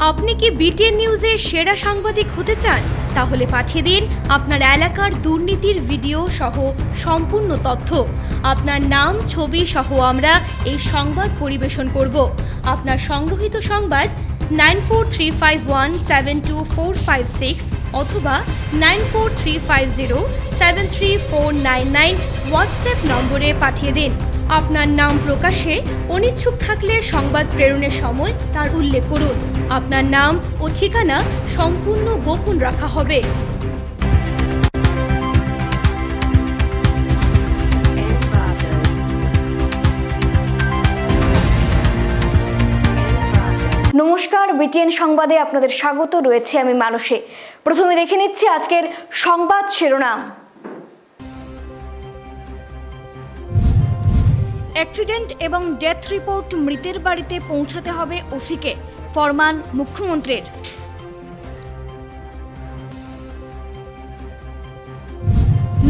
আপনি কি বিটিএন নিউজের সেরা সাংবাদিক হতে চান? তাহলে পাঠিয়ে দিন আপনার এলাকার দুর্নীতির ভিডিও সহ সম্পূর্ণ তথ্য। আপনার নাম, ছবি সহ আমরা এই সংবাদ পরিবেশন করব। আপনার সংগ্রহীত সংবাদ 9435172456 অথবা 9435073499 হোয়াটসঅ্যাপ নম্বরে পাঠিয়ে দিন। আপনার নাম প্রকাশে অনিচ্ছুক থাকলে সংবাদ প্রেরণের সময় তার উল্লেখ করুন। আপনার নাম ও ঠিকানা সম্পূর্ণ গোপন রাখা হবে। নমস্কার, বিটিএন সংবাদে আপনাদের স্বাগত। রয়েছে আমি মানসী। প্রথমে দেখে নিচ্ছি আজকের সংবাদ শিরোনাম। অ্যাক্সিডেন্ট এবং ডেথ রিপোর্ট মৃতের বাড়িতে পৌঁছাতে হবে ওসিকে, ফরমান মুখ্যমন্ত্রীর।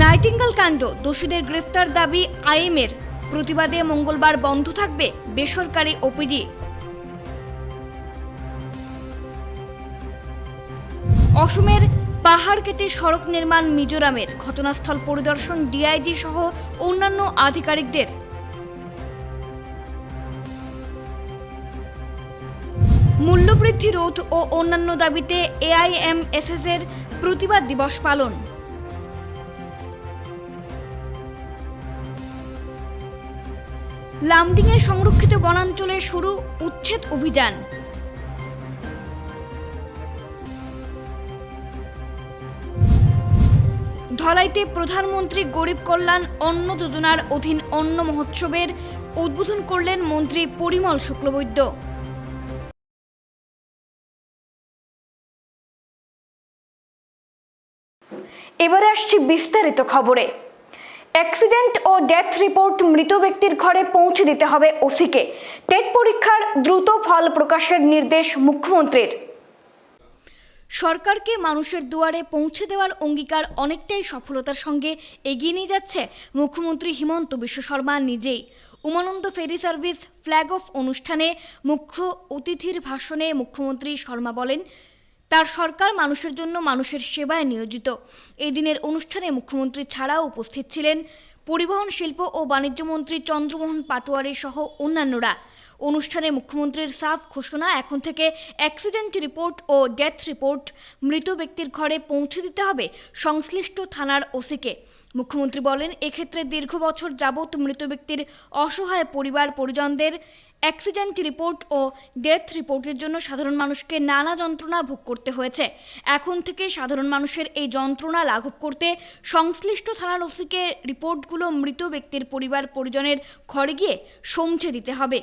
নাইটিঙ্গেল কাণ্ড, দোষীদের গ্রেফতার দাবি আইএমের। প্রতিবাদে মঙ্গলবার বন্ধ থাকবে বেসরকারি ওপিডি। অসমের পাহাড় কেটে সড়ক নির্মাণ মিজোরামের, ঘটনাস্থল পরিদর্শন ডিআইজি সহ অন্যান্য আধিকারিকদের। মূল্যবৃদ্ধি রোধ ও অন্যান্য দাবিতে এআইএমএসএস এর প্রতিবাদ দিবস পালন। লামডিংয়ের সংরক্ষিত বনাঞ্চলে শুরু উচ্ছেদ অভিযান। ধলাইতে প্রধানমন্ত্রী গরিব কল্যাণ অন্ন যোজনার অধীন অন্ন মহোৎসবের উদ্বোধন করলেন মন্ত্রী পরিমল শুক্লবৈদ্য। এবারে আসছি বিস্তারিত খবরে। অ্যাক্সিডেন্ট ও ডেথ রিপোর্ট মৃত ব্যক্তির ঘরে পৌঁছে দিতে হবে ওসিকে। টেট পরীক্ষার দ্রুত ফল প্রকাশের নির্দেশ মুখ্যমন্ত্রীর। সরকারকে মানুষের দুয়ারে পৌঁছে দেওয়ার অঙ্গীকার অনেকটাই সফলতার সঙ্গে এগিয়ে নিয়ে যাচ্ছে মুখ্যমন্ত্রী হিমন্ত বিশ্ব শর্মা নিজেই। Umananda ferry service flag off অনুষ্ঠানে মুখ্য অতিথির ভাষণে মুখ্যমন্ত্রী শর্মা বলেন, তার সরকার মানুষের জন্য মানুষের সেবায় নিয়োজিত। এই দিনের অনুষ্ঠানে মুখ্যমন্ত্রী ছাড়াও উপস্থিত ছিলেন পরিবহন, শিল্প ও বাণিজ্য মন্ত্রী চন্দ্রমোহন পাটোয়ারি সহ অন্যান্যরা। অনুষ্ঠানে মুখ্যমন্ত্রীর সাফ ঘোষণা, এখন থেকে অ্যাক্সিডেন্ট রিপোর্ট ও ডেথ রিপোর্ট মৃত ব্যক্তির ঘরে পৌঁছে দিতে হবে সংশ্লিষ্ট থানার ওসিকে। মুখ্যমন্ত্রী বলেন, এক্ষেত্রে দীর্ঘ বছর যাবৎ মৃত ব্যক্তির অসহায় পরিবার পরিজনদের অ্যাক্সিডেন্ট রিপোর্ট ও ডেথ রিপোর্টের জন্য সাধারণ মানুষকে নানা যন্ত্রণা ভোগ করতে হয়েছে। এখন থেকে সাধারণ মানুষের এই যন্ত্রণা লাঘব করতে সংশ্লিষ্ট থানার ওসিকে রিপোর্টগুলো মৃত ব্যক্তির পরিবার পরিজনের ঘরে গিয়ে পৌঁছে দিতে হবে।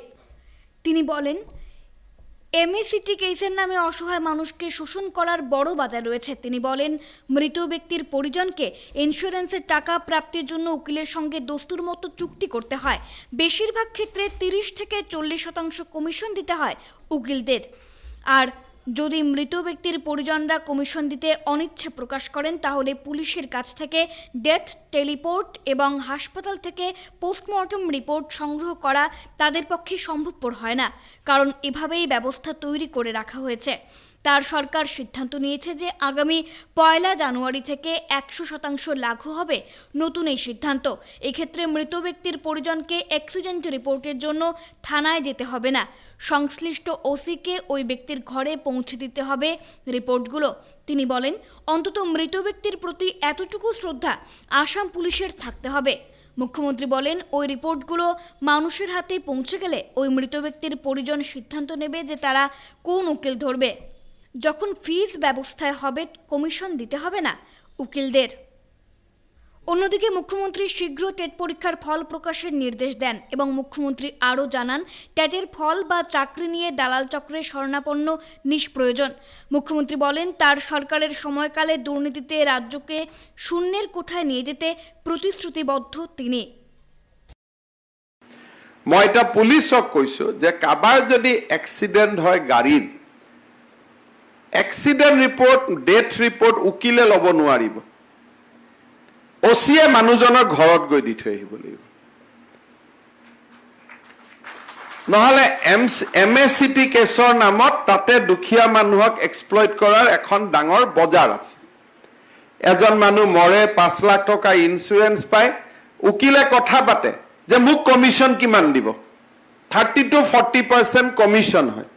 তিনি বলেন, এমএসিটি কেসের নামে অসহায় মানুষকে শোষণ করার বড় বাজার রয়েছে। তিনি বলেন, মৃত ব্যক্তির পরিজনকে ইন্স্যুরেন্সের টাকা প্রাপ্তির জন্য উকিলের সঙ্গে দস্তুর মতো চুক্তি করতে হয়। বেশিরভাগ ক্ষেত্রে 30 থেকে 40% কমিশন দিতে হয় উকিলদের। আর যদি মৃত ব্যক্তির পরিজনরা কমিশন দিতে অনিচ্ছা প্রকাশ করেন, তাহলে পুলিশের কাছ থেকে ডেথ টেলিপোর্ট এবং হাসপাতাল থেকে পোস্টমর্টম রিপোর্ট সংগ্রহ করা তাদের পক্ষে সম্ভবপর হয় না, কারণ এভাবেই ব্যবস্থা তৈরি করে রাখা হয়েছে। তার সরকার সিদ্ধান্ত নিয়েছে যে আগামী 1 জানুয়ারি থেকে 100% লাগু হবে নতুন এই সিদ্ধান্ত। এক্ষেত্রে মৃত ব্যক্তির পরিজনকে অ্যাক্সিডেন্ট রিপোর্টের জন্য থানায় যেতে হবে না, সংশ্লিষ্ট ওসিকে ওই ব্যক্তির ঘরে পৌঁছে দিতে হবে রিপোর্টগুলো। তিনি বলেন, অন্তত মৃত ব্যক্তির প্রতি এতটুকু শ্রদ্ধা আসাম পুলিশের থাকতে হবে। মুখ্যমন্ত্রী বলেন, ওই রিপোর্টগুলো মানুষের হাতে পৌঁছে গেলে ওই মৃত ব্যক্তির পরিজন সিদ্ধান্ত নেবে যে তারা কোন উকিল ধরবে। যখন ফিজ ব্যবস্থায় হবে, কমিশন দিতে হবে না উকিলদের। অন্যদিকে মুখ্যমন্ত্রী শীঘ্র টেট পরীক্ষার ফল প্রকাশের নির্দেশ দেন এবং মুখ্যমন্ত্রী আরও জানান, টেটের ফল বা চাকরি নিয়ে দালাল চক্রে শরণাপন্ন নিষ্প্রয়োজন। মুখ্যমন্ত্রী বলেন, তার সরকারের সময়কালে দুর্নীতিতে রাজ্যকে শূন্যের কোঠায় নিয়ে যেতে প্রতিশ্রুতিবদ্ধ তিনি। মই এটা পুলিচক কৈছো যে কাবাৰ যদি এক্সিডেন্ট হয় গাড়ীত, এক্সিডেন্ট রিপোর্ট ডেথ রিপোর্ট উকিলে ল'ব নোৱাৰিব, ওচিয়ে মানুহজনৰ ঘৰত গৈ দি থৈ আহিব লাগিব। নহলে MACT কেছৰ নামত তাতে দুখীয়া মানুহক এক্সপ্লইট কৰাৰ এখন ডাঙৰ বজাৰ আছে। এজন মানুহ মৰে, 5 লাখ টকা ইন্সুৰেন্স পায়, উকিলে কথা পাতে যে মোক কমিশন কিমান দিব, 30 to 40% কমিশন হয়।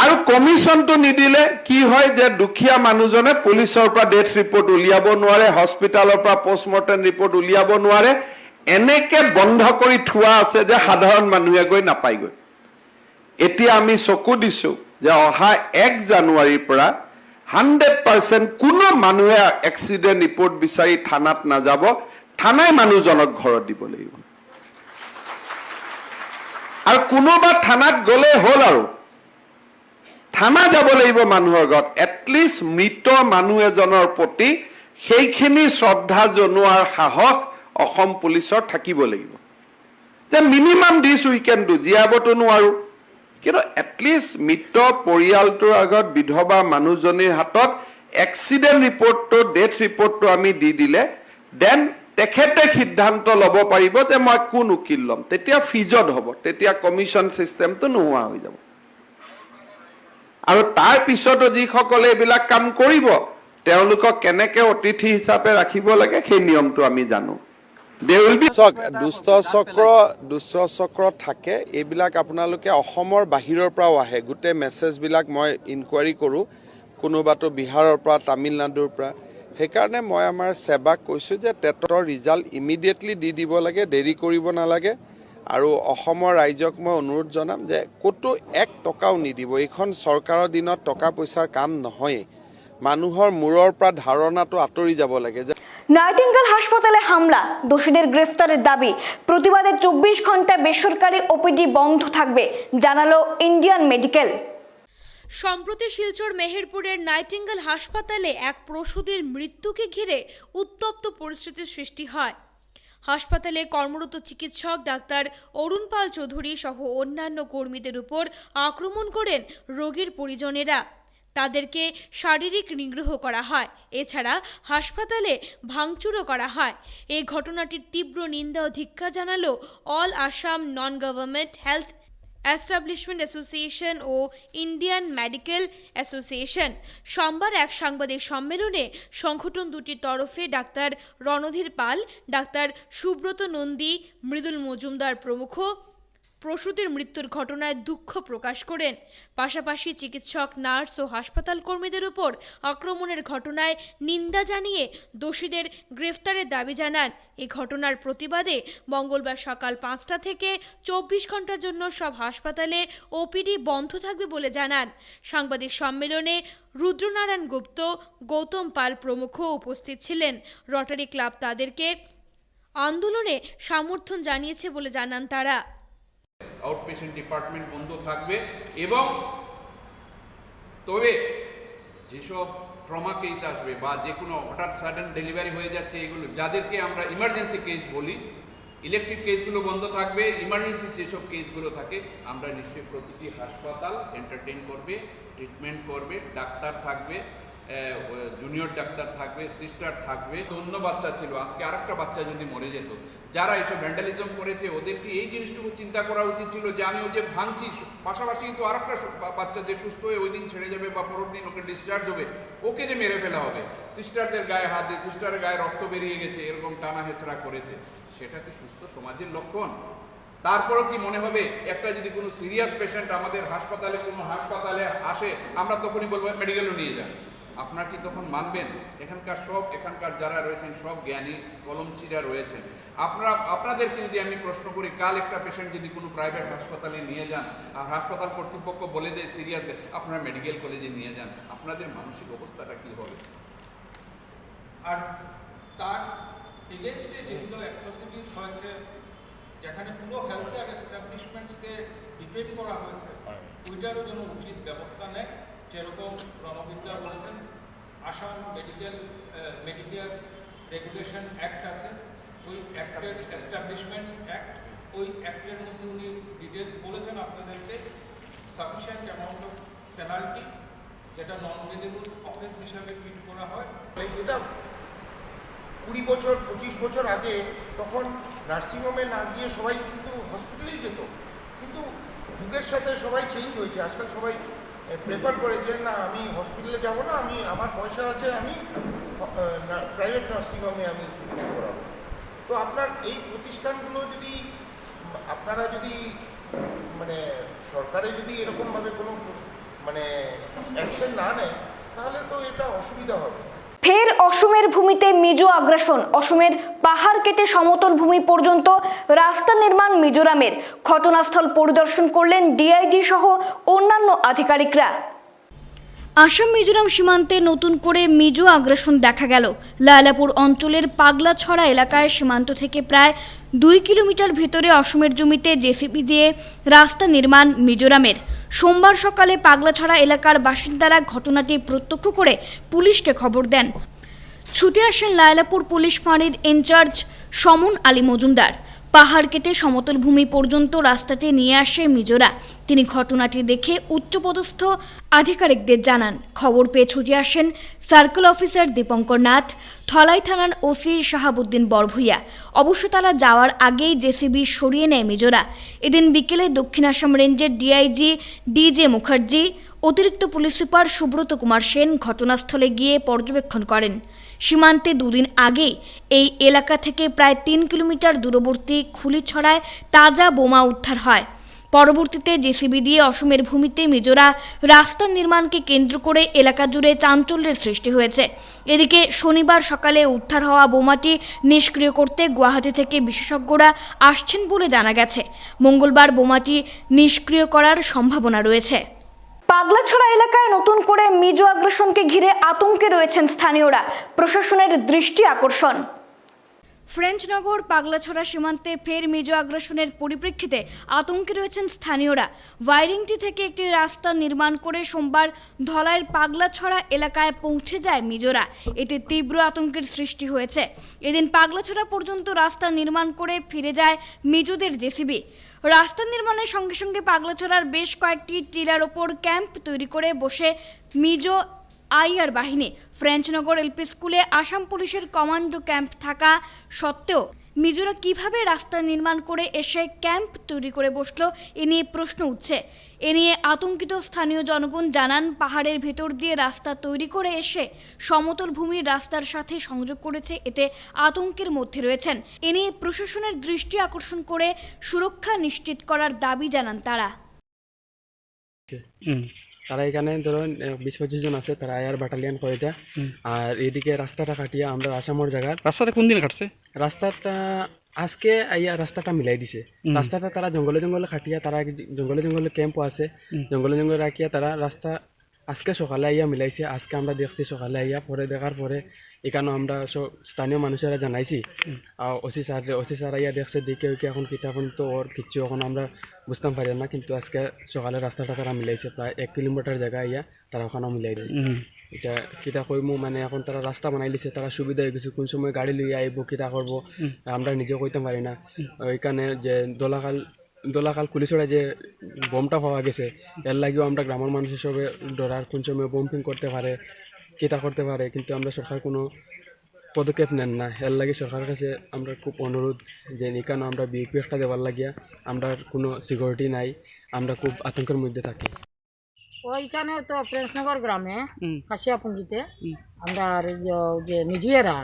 আৰু কমিশনটো নিদিলে কি হয় যে দুখীয়া মানুহজনে পুলিচৰ পৰা ডেথ ৰিপৰ্ট উলিয়াব নোৱাৰে, হস্পিটালৰ পৰা পোষ্টমৰ্টেম ৰিপৰ্ট উলিয়াব নোৱাৰে, এনেকে বন্ধ কৰি থোৱা আছে যে সাধাৰণ মানুহে গৈ নাপায়গৈ। এতিয়া আমি চকু দিছো যে অহা 1 জানুৱাৰীৰ পৰা 100% কোনো মানুহে এক্সিডেন্ট ৰিপৰ্ট বিচাৰি থানাত নাযাব, থানাই মানুহজনক ঘৰত দিব লাগিব। আৰু কোনোবা থানাত গলে হ'ল আৰু থানা যাব লাগিব মানুহৰ ঘৰত, এটলিষ্ট মৃত মানুহ এজনৰ প্ৰতি সেইখিনি শ্ৰদ্ধা জনোৱাৰ সাহস অসম পুলিচৰ থাকিব লাগিব। যে মিনিমাম দিছ উই কেন ডু, জীয়াবতো নোৱাৰো, কিন্তু এটলিষ্ট মৃত পৰিয়ালটোৰ আগত বিধৱা মানুহজনীৰ হাতত এক্সিডেন্ট ৰিপৰ্টটো, ডেথ ৰিপৰ্টটো আমি দি দিলে দেন তেখেতে সিদ্ধান্ত ল'ব পাৰিব যে মই কোন উকিল ল'ম। তেতিয়া ফিজত হ'ব, তেতিয়া কমিশন চিষ্টেমটো নোহোৱা হৈ যাব। আৰু তাৰ পিছতো যিসকলে এইবিলাক কাম কৰিব তেওঁলোকক কেনেকে অতিথি হিচাপে ৰাখিব লাগে সেই নিয়মটো আমি জানো। দুষ্ট চক্ৰ থাকে, এইবিলাক আপোনালোকে অসমৰ বাহিৰৰ পৰাও আহে। গোটেই মেছেজবিলাক মই ইনকুৱাৰী কৰোঁ, কোনোবাতো বিহাৰৰ পৰা, তামিলনাডুৰ পৰা। সেইকাৰণে মই আমাৰ সেৱাক কৈছোঁ যে টেটৰ ৰিজাল্ট ইমিডিয়েটলি দি দিব লাগে, দেৰি কৰিব নালাগে। আৰু অসমৰ ৰাইজক মই অনুৰোধ জনাম যে ক'তো 1 টকাও নিদিব। এইখন চৰকাৰৰ দিনত টকা পইচাৰ কাম নহয়, মানুহৰ মূৰৰ পৰা ধাৰণাটো আঁতৰি যাব লাগে। নাইটিঙ্গেল হাসপাতালে হামলা, দোষীদের গ্রেফতারের দাবি, প্রতিবাদে 24 ঘন্টা বেসরকারি ওপিডি বন্ধ থাকবে জানালো ইন্ডিয়ান মেডিকেল। সম্প্রতি শিলচর মেহেরপুরের নাইটিঙ্গেল হাসপাতালে এক প্রসূতির মৃত্যুকে ঘিরে উত্তপ্ত পরিস্থিতির সৃষ্টি হয়। হাসপাতালে কর্মরত চিকিৎসক ডাক্তার অরুণ পাল চৌধুরী সহ অন্যান্য কর্মীদের উপর আক্রমণ করেন রোগীর পরিজনেরা। তাদেরকে শারীরিক নিগ্রহ করা হয়, এছাড়া হাসপাতালে ভাঙচুরও করা হয়। এই ঘটনাটির তীব্র নিন্দা ও ধিক্কার জানালো all Assam non government health establishment association ও ইন্ডিয়ান মেডিকেল অ্যাসোসিয়েশন। সোমবার এক সাংবাদিক সম্মেলনে সংগঠন দুটির তরফে ডাক্তার রণধীর পাল, ডাক্তার সুব্রত নন্দী, মৃদুল মজুমদার প্রমুখ প্রসূতির মৃত্যুর ঘটনায় দুঃখ প্রকাশ করেন। পাশাপাশি চিকিৎসক, নার্স ও হাসপাতাল কর্মীদের উপর আক্রমণের ঘটনায় নিন্দা জানিয়ে দোষীদের গ্রেফতারের দাবি জানান। এই ঘটনার প্রতিবাদে মঙ্গলবার সকাল 5টা থেকে 24 ঘন্টার জন্য সব হাসপাতালে ওপিডি বন্ধ থাকবে বলে জানান। সাংবাদিক সম্মেলনে রুদ্রনারায়ণ গুপ্ত, গৌতম পাল প্রমুখ উপস্থিত ছিলেন। রটারি ক্লাব তাদেরকে আন্দোলনে সমর্থন জানিয়েছে বলে জানান তারা। আউটপেশেন্ট ডিপার্টমেন্ট বন্ধ থাকবে এবং তবে যেসব ট্রমা কেস আসবে বা যে কোনো হঠাৎ সাডেন ডেলিভারি হয়ে যাচ্ছে, এগুলো যাদেরকে আমরা ইমার্জেন্সি কেস বলি, ইলেকট্রিক কেসগুলো বন্ধ থাকবে। ইমার্জেন্সি যেসব কেসগুলো থাকে আমরা নিশ্চয়ই প্রতিটি হাসপাতাল এন্টারটেইন করবে, ট্রিটমেন্ট করবে, ডাক্তার থাকবে, জুনিয়র ডাক্তার থাকবে, সিস্টার থাকবে। অন্য বাচ্চা ছিল, আজকে আরেকটা বাচ্চা যদি মরে যেত, যারা এইসব ভ্যান্ডালিজম করেছে ওদেরকে এই জিনিসটুকু চিন্তা করা উচিত ছিল যে আমি ওই যে ভাঙছি, পাশাপাশি কিন্তু আরেকটা বাচ্চা যে সুস্থ হয়ে ওই দিন ছেড়ে যাবে বা পরের দিন ওকে ডিসচার্জ হবে, ওকে যে মেরে ফেলা হবে। সিস্টারদের গায়ে হাত দিয়ে, সিস্টারের গায়ে রক্ত বেরিয়ে গেছে, এরকম টানা হেঁচড়া করেছে, সেটা কি সুস্থ সমাজের লক্ষণ? তারপরও কি মনে হবে একটা যদি কোনো সিরিয়াস পেশেন্ট আমাদের হাসপাতালে কোনো হাসপাতালে আসে, আমরা তখনই বলবো মেডিকেলও নিয়ে যান? আপনারা কি তখন মানবেন? এখানকার যারা রয়েছেন সব জ্ঞানী কলমচিরা রয়েছেন। আপনাদেরকে যদি আমি প্রশ্ন করি, কাল একটা পেশেন্ট যদি কোনো প্রাইভেট হাসপাতালে নিয়ে যান আর হাসপাতাল কর্তৃপক্ষ বলে দেয় সিরিয়াস, আপনারা মেডিকেল কলেজে নিয়ে যান, আপনাদের মানসিক অবস্থাটা কি হবে? আর তার এগেনস্টে যেগুলো অ্যাট্রসিটিস হয়েছে, যেখানে পুরো হেলথ কেয়ার এস্টাবলিশমেন্টসকে ডিফেন্ড করা হয়েছে, ওইটারও জন্য উচিত ব্যবস্থা নেয়। যেরকম রণবিদ্যা বলেছেন, আসাম মেডিকেল রেগুলেশন অ্যাক্ট আছে, ওই অ্যাক্টের এস্টাবলিশমেন্টস অ্যাক্ট, ওই অ্যাক্টের মধ্যে উনি ডিটেলস বলেছেন আপনাদেরকে সাফিসিয়েন্ট অ্যামাউন্ট অফ পেনাল্টি, যেটা নন ভেজেবল অফেন্স হিসাবে ট্রিট করা হয়। এটা 20 বছর 25 বছর আগে তখন নার্সিংহোমে না গিয়ে সবাই কিন্তু হসপিটালেই যেত, কিন্তু যুগের সাথে সবাই চেঞ্জ হয়েছে, আজকাল সবাই প্রেফার করে যে না আমি হসপিটালে যাব না, আমি আমার পয়সা আছে আমি প্রাইভেট নার্সিংহোমে আমি ট্রিটমেন্ট করাবো। তো আপনার এই প্রতিষ্ঠানগুলো যদি আপনারা যদি মানে সরকারে যদি এরকমভাবে কোনো মানে অ্যাকশন না নেয় তাহলে তো এটা অসুবিধা হবে। ফের অসমের ভূমিতে মিজো আগ্রাসন। অসমের পাহাড় কেটে সমতল ভূমি পর্যন্ত রাস্তা নির্মাণ মিজোরামের। ঘটনাস্থল পরিদর্শন করলেন ডিআইজি সহ অন্যান্য আধিকারিকরা। আসাম মিজোরাম সীমান্তে নতুন করে মিজো আগ্রাসন দেখা গেল। লায়লাপুর অঞ্চলের পাগলাছড়া এলাকায় সীমান্ত থেকে প্রায় 2 কিলোমিটার ভিতরে অসমের জমিতে জেসিবি দিয়ে রাস্তা নির্মাণ মিজোরামের। সোমবার সকালে পাগলাছড়া এলাকার বাসিন্দারা ঘটনাটি প্রত্যক্ষ করে পুলিশকে খবর দেন। ছুটে আসেন লায়লাপুর পুলিশ ফাঁড়ির ইনচার্জ সমন আলী মজুমদার। পাহাড় কেটে সমতল ভূমি পর্যন্ত রাস্তাটি নিয়ে আসে মিজোরা। তিনি ঘটনাটি দেখে উচ্চপদস্থ আধিকারিকদের জানান। খবর পেয়ে ছুটে আসেন সার্কেল অফিসার দীপঙ্কর নাথ, ধলাই থানার ওসি শাহাবুদ্দিন বরভুইয়া। অবশ্য তারা যাওয়ার আগেই জেসিবি সরিয়ে নেয় মিজোরা। এদিন বিকেলে দক্ষিণ আসাম রেঞ্জের ডিআইজি ডিজে মুখার্জি, অতিরিক্ত পুলিশ সুপার সুব্রত কুমার সেন ঘটনাস্থলে গিয়ে পর্যবেক্ষণ করেন। সীমান্তে 2 দিন আগেই এই এলাকা থেকে প্রায় 3 কিলোমিটার দূরবর্তী খুলিছড়ায় তাজা বোমা উদ্ধার হয়। পরবর্তীতে জেসিবি দিয়ে অসমের ভূমিতে মিজোরা রাস্তা নির্মাণকে কেন্দ্র করে এলাকা জুড়ে চাঞ্চল্যের সৃষ্টি হয়েছে। এদিকে শনিবার সকালে উদ্ধার হওয়া বোমাটি নিষ্ক্রিয় করতে গুয়াহাটি থেকে বিশেষজ্ঞরা আসছেন বলে জানা গেছে। মঙ্গলবার বোমাটি নিষ্ক্রিয় করার সম্ভাবনা রয়েছে। পাগলাছড়া এলাকায় নতুন করে মিজো আগ্রাসনকে ঘিরে আতঙ্কে রয়েছেন স্থানীয়রা। প্রশাসনের দৃষ্টি আকর্ষণ। ফ্রেঞ্চনগর পাগলাছড়া সীমান্তে ফের মিজো আগ্রাসনের পরিপ্রেক্ষিতে আতঙ্কে রয়েছেন স্থানীয়রা। ওয়াইরিংটি থেকে একটি রাস্তা নির্মাণ করে সোমবার ধলাইয়ের পাগলাছড়া এলাকায় পৌঁছে যায় মিজোরা। এতে তীব্র আতঙ্কের সৃষ্টি হয়েছে। এদিন পাগলাছড়া পর্যন্ত রাস্তা নির্মাণ করে ফিরে যায় মিজোদের জেসিবি। রাস্তা নির্মাণের সঙ্গে সঙ্গে পাগলাছড়ার বেশ কয়েকটি টিলার ওপর ক্যাম্প তৈরি করে বসে মিজো আইআর বাহিনী। ফ্রেঞ্চনগর এলপি স্কুলে আসাম পুলিশের কমান্ডো ক্যাম্প থাকা সত্ত্বেও মিজোরা কিভাবে রাস্তা নির্মাণ করে এসে ক্যাম্প তৈরি করে বসলো এ নিয়ে প্রশ্ন উঠছে। এ নিয়ে আতঙ্কিত স্থানীয় জনগণ জানান, পাহাড়ের ভেতর দিয়ে রাস্তা তৈরি করে এসে সমতল ভূমির রাস্তার সাথে সংযোগ করেছে। এতে আতঙ্কের মধ্যে রয়েছেন। এ নিয়ে প্রশাসনের দৃষ্টি আকর্ষণ করে সুরক্ষা নিশ্চিত করার দাবি জানান তারা। তারা এখানে ধরুন 20-25 জন আছে, তারা আয়ার ব্যাটালিয়ন করে এটা। আর এদিকে রাস্তাটা কাটিয়ে আমরা আসামর জায়গার রাস্তাটা কোন দিন কাটছে? রাস্তাটা আজকে আইয়া রাস্তাটা মিলাই দিছে। রাস্তাটা তারা জঙ্গলে জঙ্গলে কাটিয়া, তারা জঙ্গলে জঙ্গলে ক্যাম্পও আছে, জঙ্গলে জঙ্গলে রাখিয়া তারা রাস্তা আজকে সকালে আইয়া মিলাইছে। আজকে আমরা দেখছি সকালে আইয়া, পরে দেখার পরে এখানে আমরা সব স্থানীয় মানুষেরা জানাইছি। ওসি স্যার আইয়া দেখছে, দেখে ওইকে এখন কিতা এখন তো ওর কিচ্ছু এখন আমরা বুঝতাম পারি না। কিন্তু আজকে সকালে রাস্তাটা তারা মিলাইছে, প্রায় 1 কিলোমিটার জায়গা আইয়া তারা ওখানেও মিলাই দেয়। এটা কিতা কইমু মানে এখন তারা রাস্তা বানাই দিছে, তারা সুবিধা হয়ে গেছে। কোন সময় গাড়ি লইয়া আইব কিতা করবো আমরা নিজেও কইতে পারি না। ওইখানে যে দোলাকাল কুলিছড়া যে বোমটা পাওয়া গেছে, এর লাগেও আমরা গ্রামের মানুষ হিসেবে ডরার, কোন সময় বোম্পিং করতে পারে কিতা করতে পারে। কিন্তু আমরা সরকার কোনো পদক্ষেপ নেন না। এর লাগে সরকারের কাছে আমরা খুব অনুরোধ যে এখানে আমরা বিএপি একটা দেওয়ার লাগিয়া আমরা কোনো সিকিউরিটি নাই, আমরা খুব আতঙ্কের মধ্যে থাকি। ওইখানে তো ফ্রেঞ্চনগর গ্রামে কাশিয়াপুঞ্জিতে আমরা যে মিজুয়েরা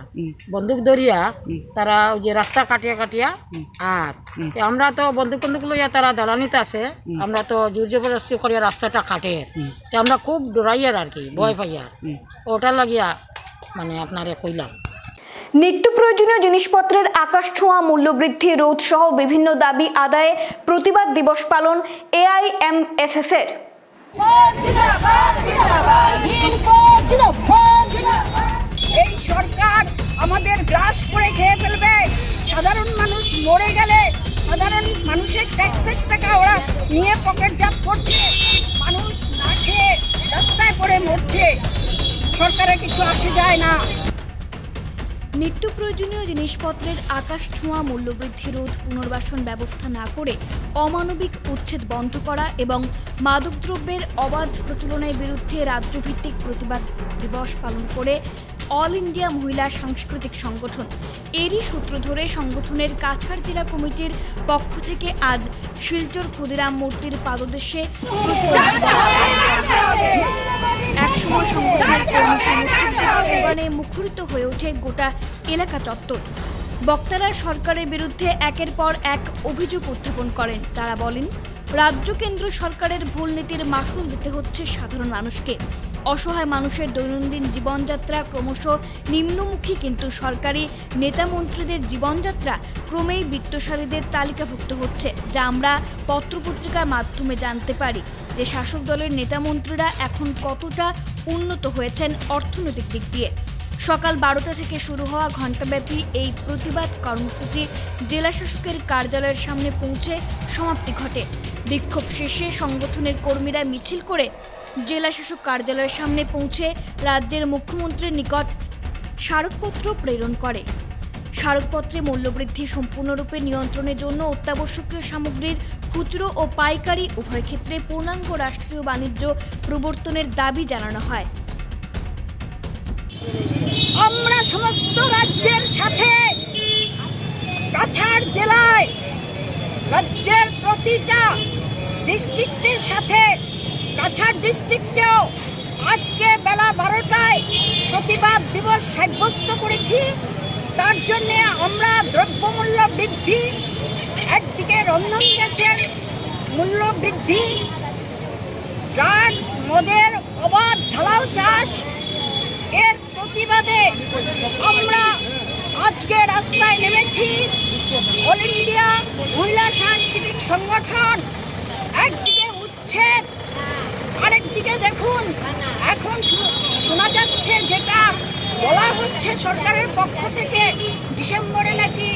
বন্দুক ধরিয়া তারা ওই যে রাস্তা কাটিয়া কাটিয়া আর আমরা তো বন্দুক লইয়া তারা দালানিতে আছে, আমরা তো জোর জবরদস্তি করিয়া রাস্তাটা কাটে। আমরা খুব ডরাইয়ার আর কি, ভয় পাইয়ার। ওটা লাগিয়া মানে আপনারে কইলাম। নিত্য প্রয়োজনীয় জিনিসপত্রের আকাশ ছোঁয়া মূল্যবৃদ্ধি রোধ সহ বিভিন্ন দাবি আদায়ে প্রতিবাদ দিবস পালন AIMSS এর। এই সরকার আমাদের গ্রাস করে খেয়ে ফেলবে। সাধারণ মানুষ মরে গেলে সাধারণ মানুষের ট্যাক্সের টাকা ওরা নিয়ে পকেটজাত করছে। মানুষ না খেয়ে রাস্তায় পড়ে মরছে, সরকারের কিছু আসে যায় না। নিত্য প্রয়োজনীয় জিনিসপত্রের আকাশ ছোঁয়া মূল্যবৃদ্ধি রোধ, পুনর্বাসন ব্যবস্থা না করে অমানবিক উচ্ছেদ বন্ধ করা এবং মাদকদ্রব্যের অবাধ প্রচলনের বিরুদ্ধে রাজ্যভিত্তিক প্রতিবাদ দিবস পালন করে অল ইন্ডিয়া মহিলা সাংস্কৃতিক সংগঠন। এরই সূত্র ধরে সংগঠনের কাছাড় জেলা কমিটির পক্ষ থেকে আজ শিলচর ক্ষুদিরাম মূর্তির পাদদেশে একসময় সংগঠনের কর্মী সমর্থকদের স্লোগানে মুখরিত হয়ে ওঠে গোটা এলাকা চত্বর। বক্তারা সরকারের বিরুদ্ধে একের পর এক অভিযোগ উত্থাপন করেন। তারা বলেন, রাজ্য কেন্দ্র সরকারের ভুল নীতির মাসুল দিতে হচ্ছে সাধারণ মানুষকে। অসহায় মানুষের দৈনন্দিন জীবনযাত্রা ক্রমশ নিম্নমুখী, কিন্তু সরকারি নেতা মন্ত্রীদের জীবনযাত্রা ক্রমেই বিত্তশালীদের তালিকাভুক্ত হচ্ছে, যা আমরা পত্রপত্রিকার মাধ্যমে জানতে পারি যে শাসক দলের নেতা মন্ত্রীরা এখন কতটা উন্নত হয়েছেন অর্থনৈতিক দিক দিয়ে। সকাল 12টা থেকে শুরু হওয়া ঘণ্টাব্যাপী এই প্রতিবাদ কর্মসূচি জেলা শাসকের কার্যালয়ের সামনে পৌঁছে সমাপ্তি ঘটে। বিক্ষোভ শেষে সংগঠনের কর্মীরা মিছিল করে জেলা শাসক কার্যালয়ের সামনে পৌঁছে রাজ্যের মুখ্যমন্ত্রীর নিকট স্মারকপত্র প্রেরণ করে। স্মারকপত্রে মূল্যবৃদ্ধি সম্পূর্ণরূপে নিয়ন্ত্রণের জন্য অত্যাবশ্যকীয় সামগ্রীর খুচরো ও পাইকারি উভয় ক্ষেত্রে পূর্ণাঙ্গ রাষ্ট্রীয় বাণিজ্য প্রবর্তনের দাবি জানানো হয়। আমরা সমস্ত রাজ্যের সাথে কাছাড় জেলায় রাজ্যের প্রতিটা ডিস্ট্রিক্টের সাথে কাছাড় ডিস্ট্রিক্টেও আজকে বেলা 12টায় প্রতিবাদ দিবস সাব্যস্ত করেছি। তার জন্যে আমরা দ্রব্যমূল্য বৃদ্ধি, একদিকে রন্ধন গ্যাসের মূল্য বৃদ্ধি, ড্রাগস মদের অবাধ ঢালাও চাষ, এর প্রতিবাদে আমরা আজকে রাস্তায় নেমেছি। অল ইন্ডিয়া মহিলা সাংস্কৃতিক সংগঠন একদিকে উচ্ছেদ, আরেকদিকে দেখুন এখন শোনা যাচ্ছে, যেটা বলা হচ্ছে সরকারের পক্ষ থেকে, ডিসেম্বরে নাকি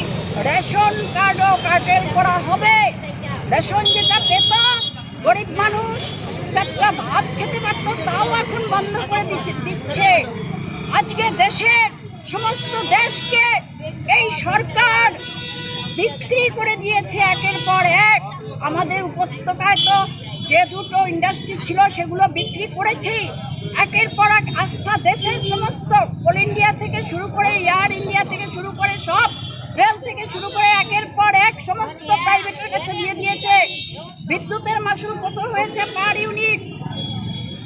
রেশন কার্ডও কার্টেল করা হবে। রেশন যেটা পেত গরিব মানুষ 4টা ভাত খেতে পারত, তাও এখন বন্ধ করে দিচ্ছে। আজকে দেশের সমস্ত দেশকে এই সরকার বিক্রি করে দিয়েছে একের পর এক। আমাদের উপত্যকায় তো যে দুটো ইন্ডাস্ট্রি ছিল সেগুলো বিক্রি করেছি। একের পর এক আস্থা দেশের সমস্ত অল ইন্ডিয়া থেকে শুরু করে, এয়ার ইন্ডিয়া থেকে শুরু করে, সব রেল থেকে শুরু করে একের পর এক সমস্ত প্রাইভেটের কাছে দিয়ে দিয়েছে। বিদ্যুতের মাসুল কত হয়েছে পার ইউনিট